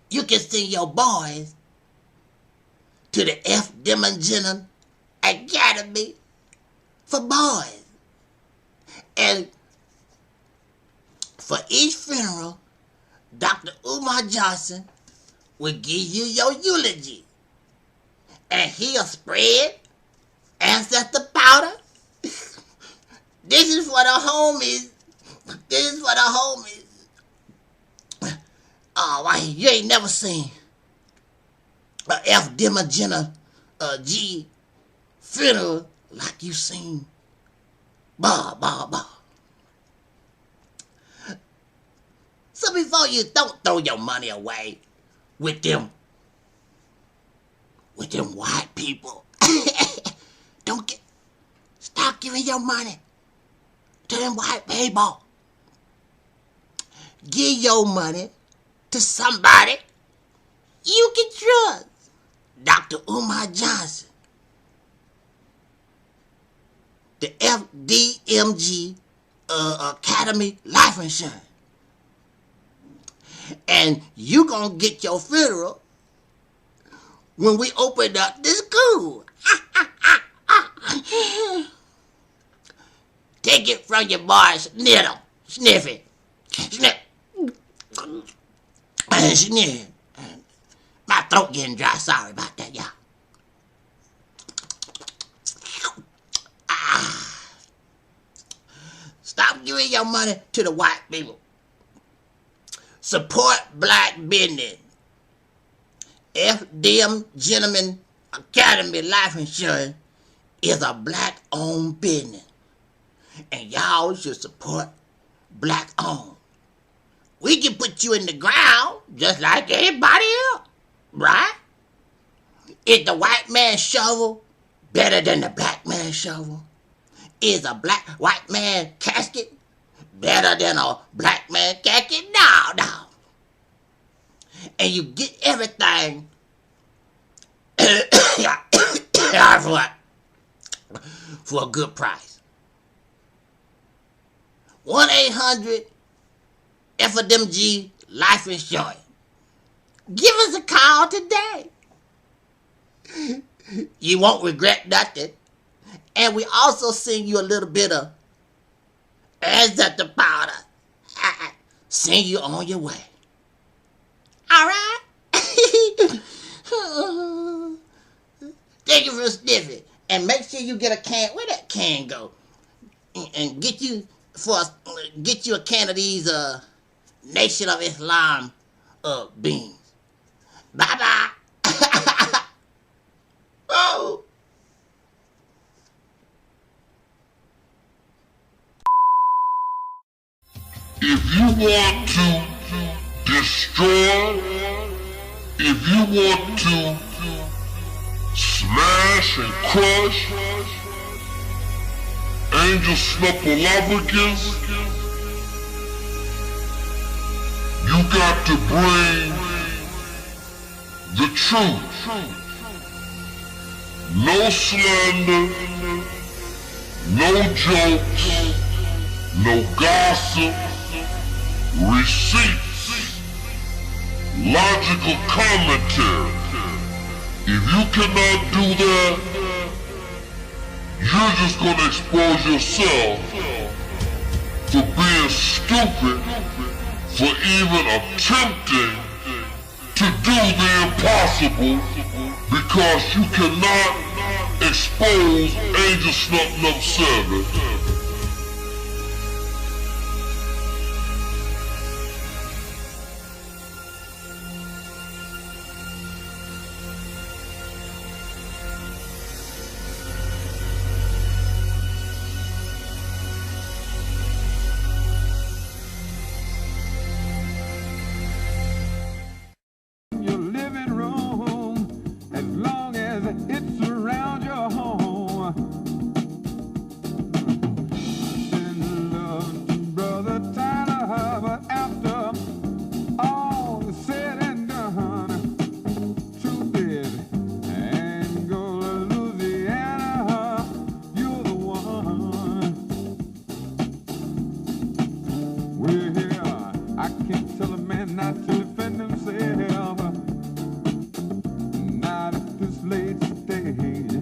you can send your boys to the Ibn'rad Academy for boys. And for each funeral, Dr. Umar Johnson will give you your eulogy. And he'll spread ancestor powder. This is for the homies. This is for the homies. Oh, why you ain't never seen a Ibn'rad G funeral like you seen. Bah. So before you don't throw your money away with them white people, stop giving your money to them white people. Give your money to somebody you can trust. Dr. Umar Johnson, the FDMG Academy Life Insurance. And you gonna get your funeral when we open up this school. Take it from your boy, sniff it. Sniff. My throat getting dry. Sorry about that, y'all. Stop giving your money to the white people. Support black business. Gentlemen Academy Life Insurance is a black-owned business. And y'all should support black-owned. We can put you in the ground just like everybody else, right? Is the white man's shovel better than the black man's shovel? Is a white man casket better than a black man casket? No. And you get everything for a good price. 1-800-FDMG Life Insurance. Give us a call today. You won't regret nothing. And we also send you a little bit of ancestor powder. Send you on your way. All right? Thank you for sniffing. And make sure you get a can. Where that can go? And get you a can of these Nation of Islam beans. Bye-bye. Oh. If you want to destroy, if you want to smash and crush angel snuffleupagus, you got to bring the truth. No slander, no jokes, no gossip, receipts, logical commentary. If you cannot do that, you're just going to expose yourself for being stupid, for even attempting to do the impossible, because you cannot expose Angel Snub 7. Your living room, as long as it's man not to defend himself. Not at this late stage.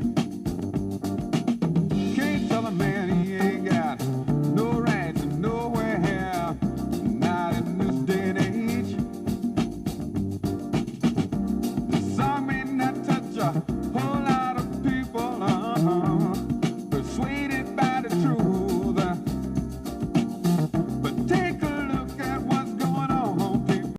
Can't tell a man he ain't got no right to nowhere. Not in this day and age. The song may not touch a whole lot of people, persuaded by the truth. But take a look at what's going on, people.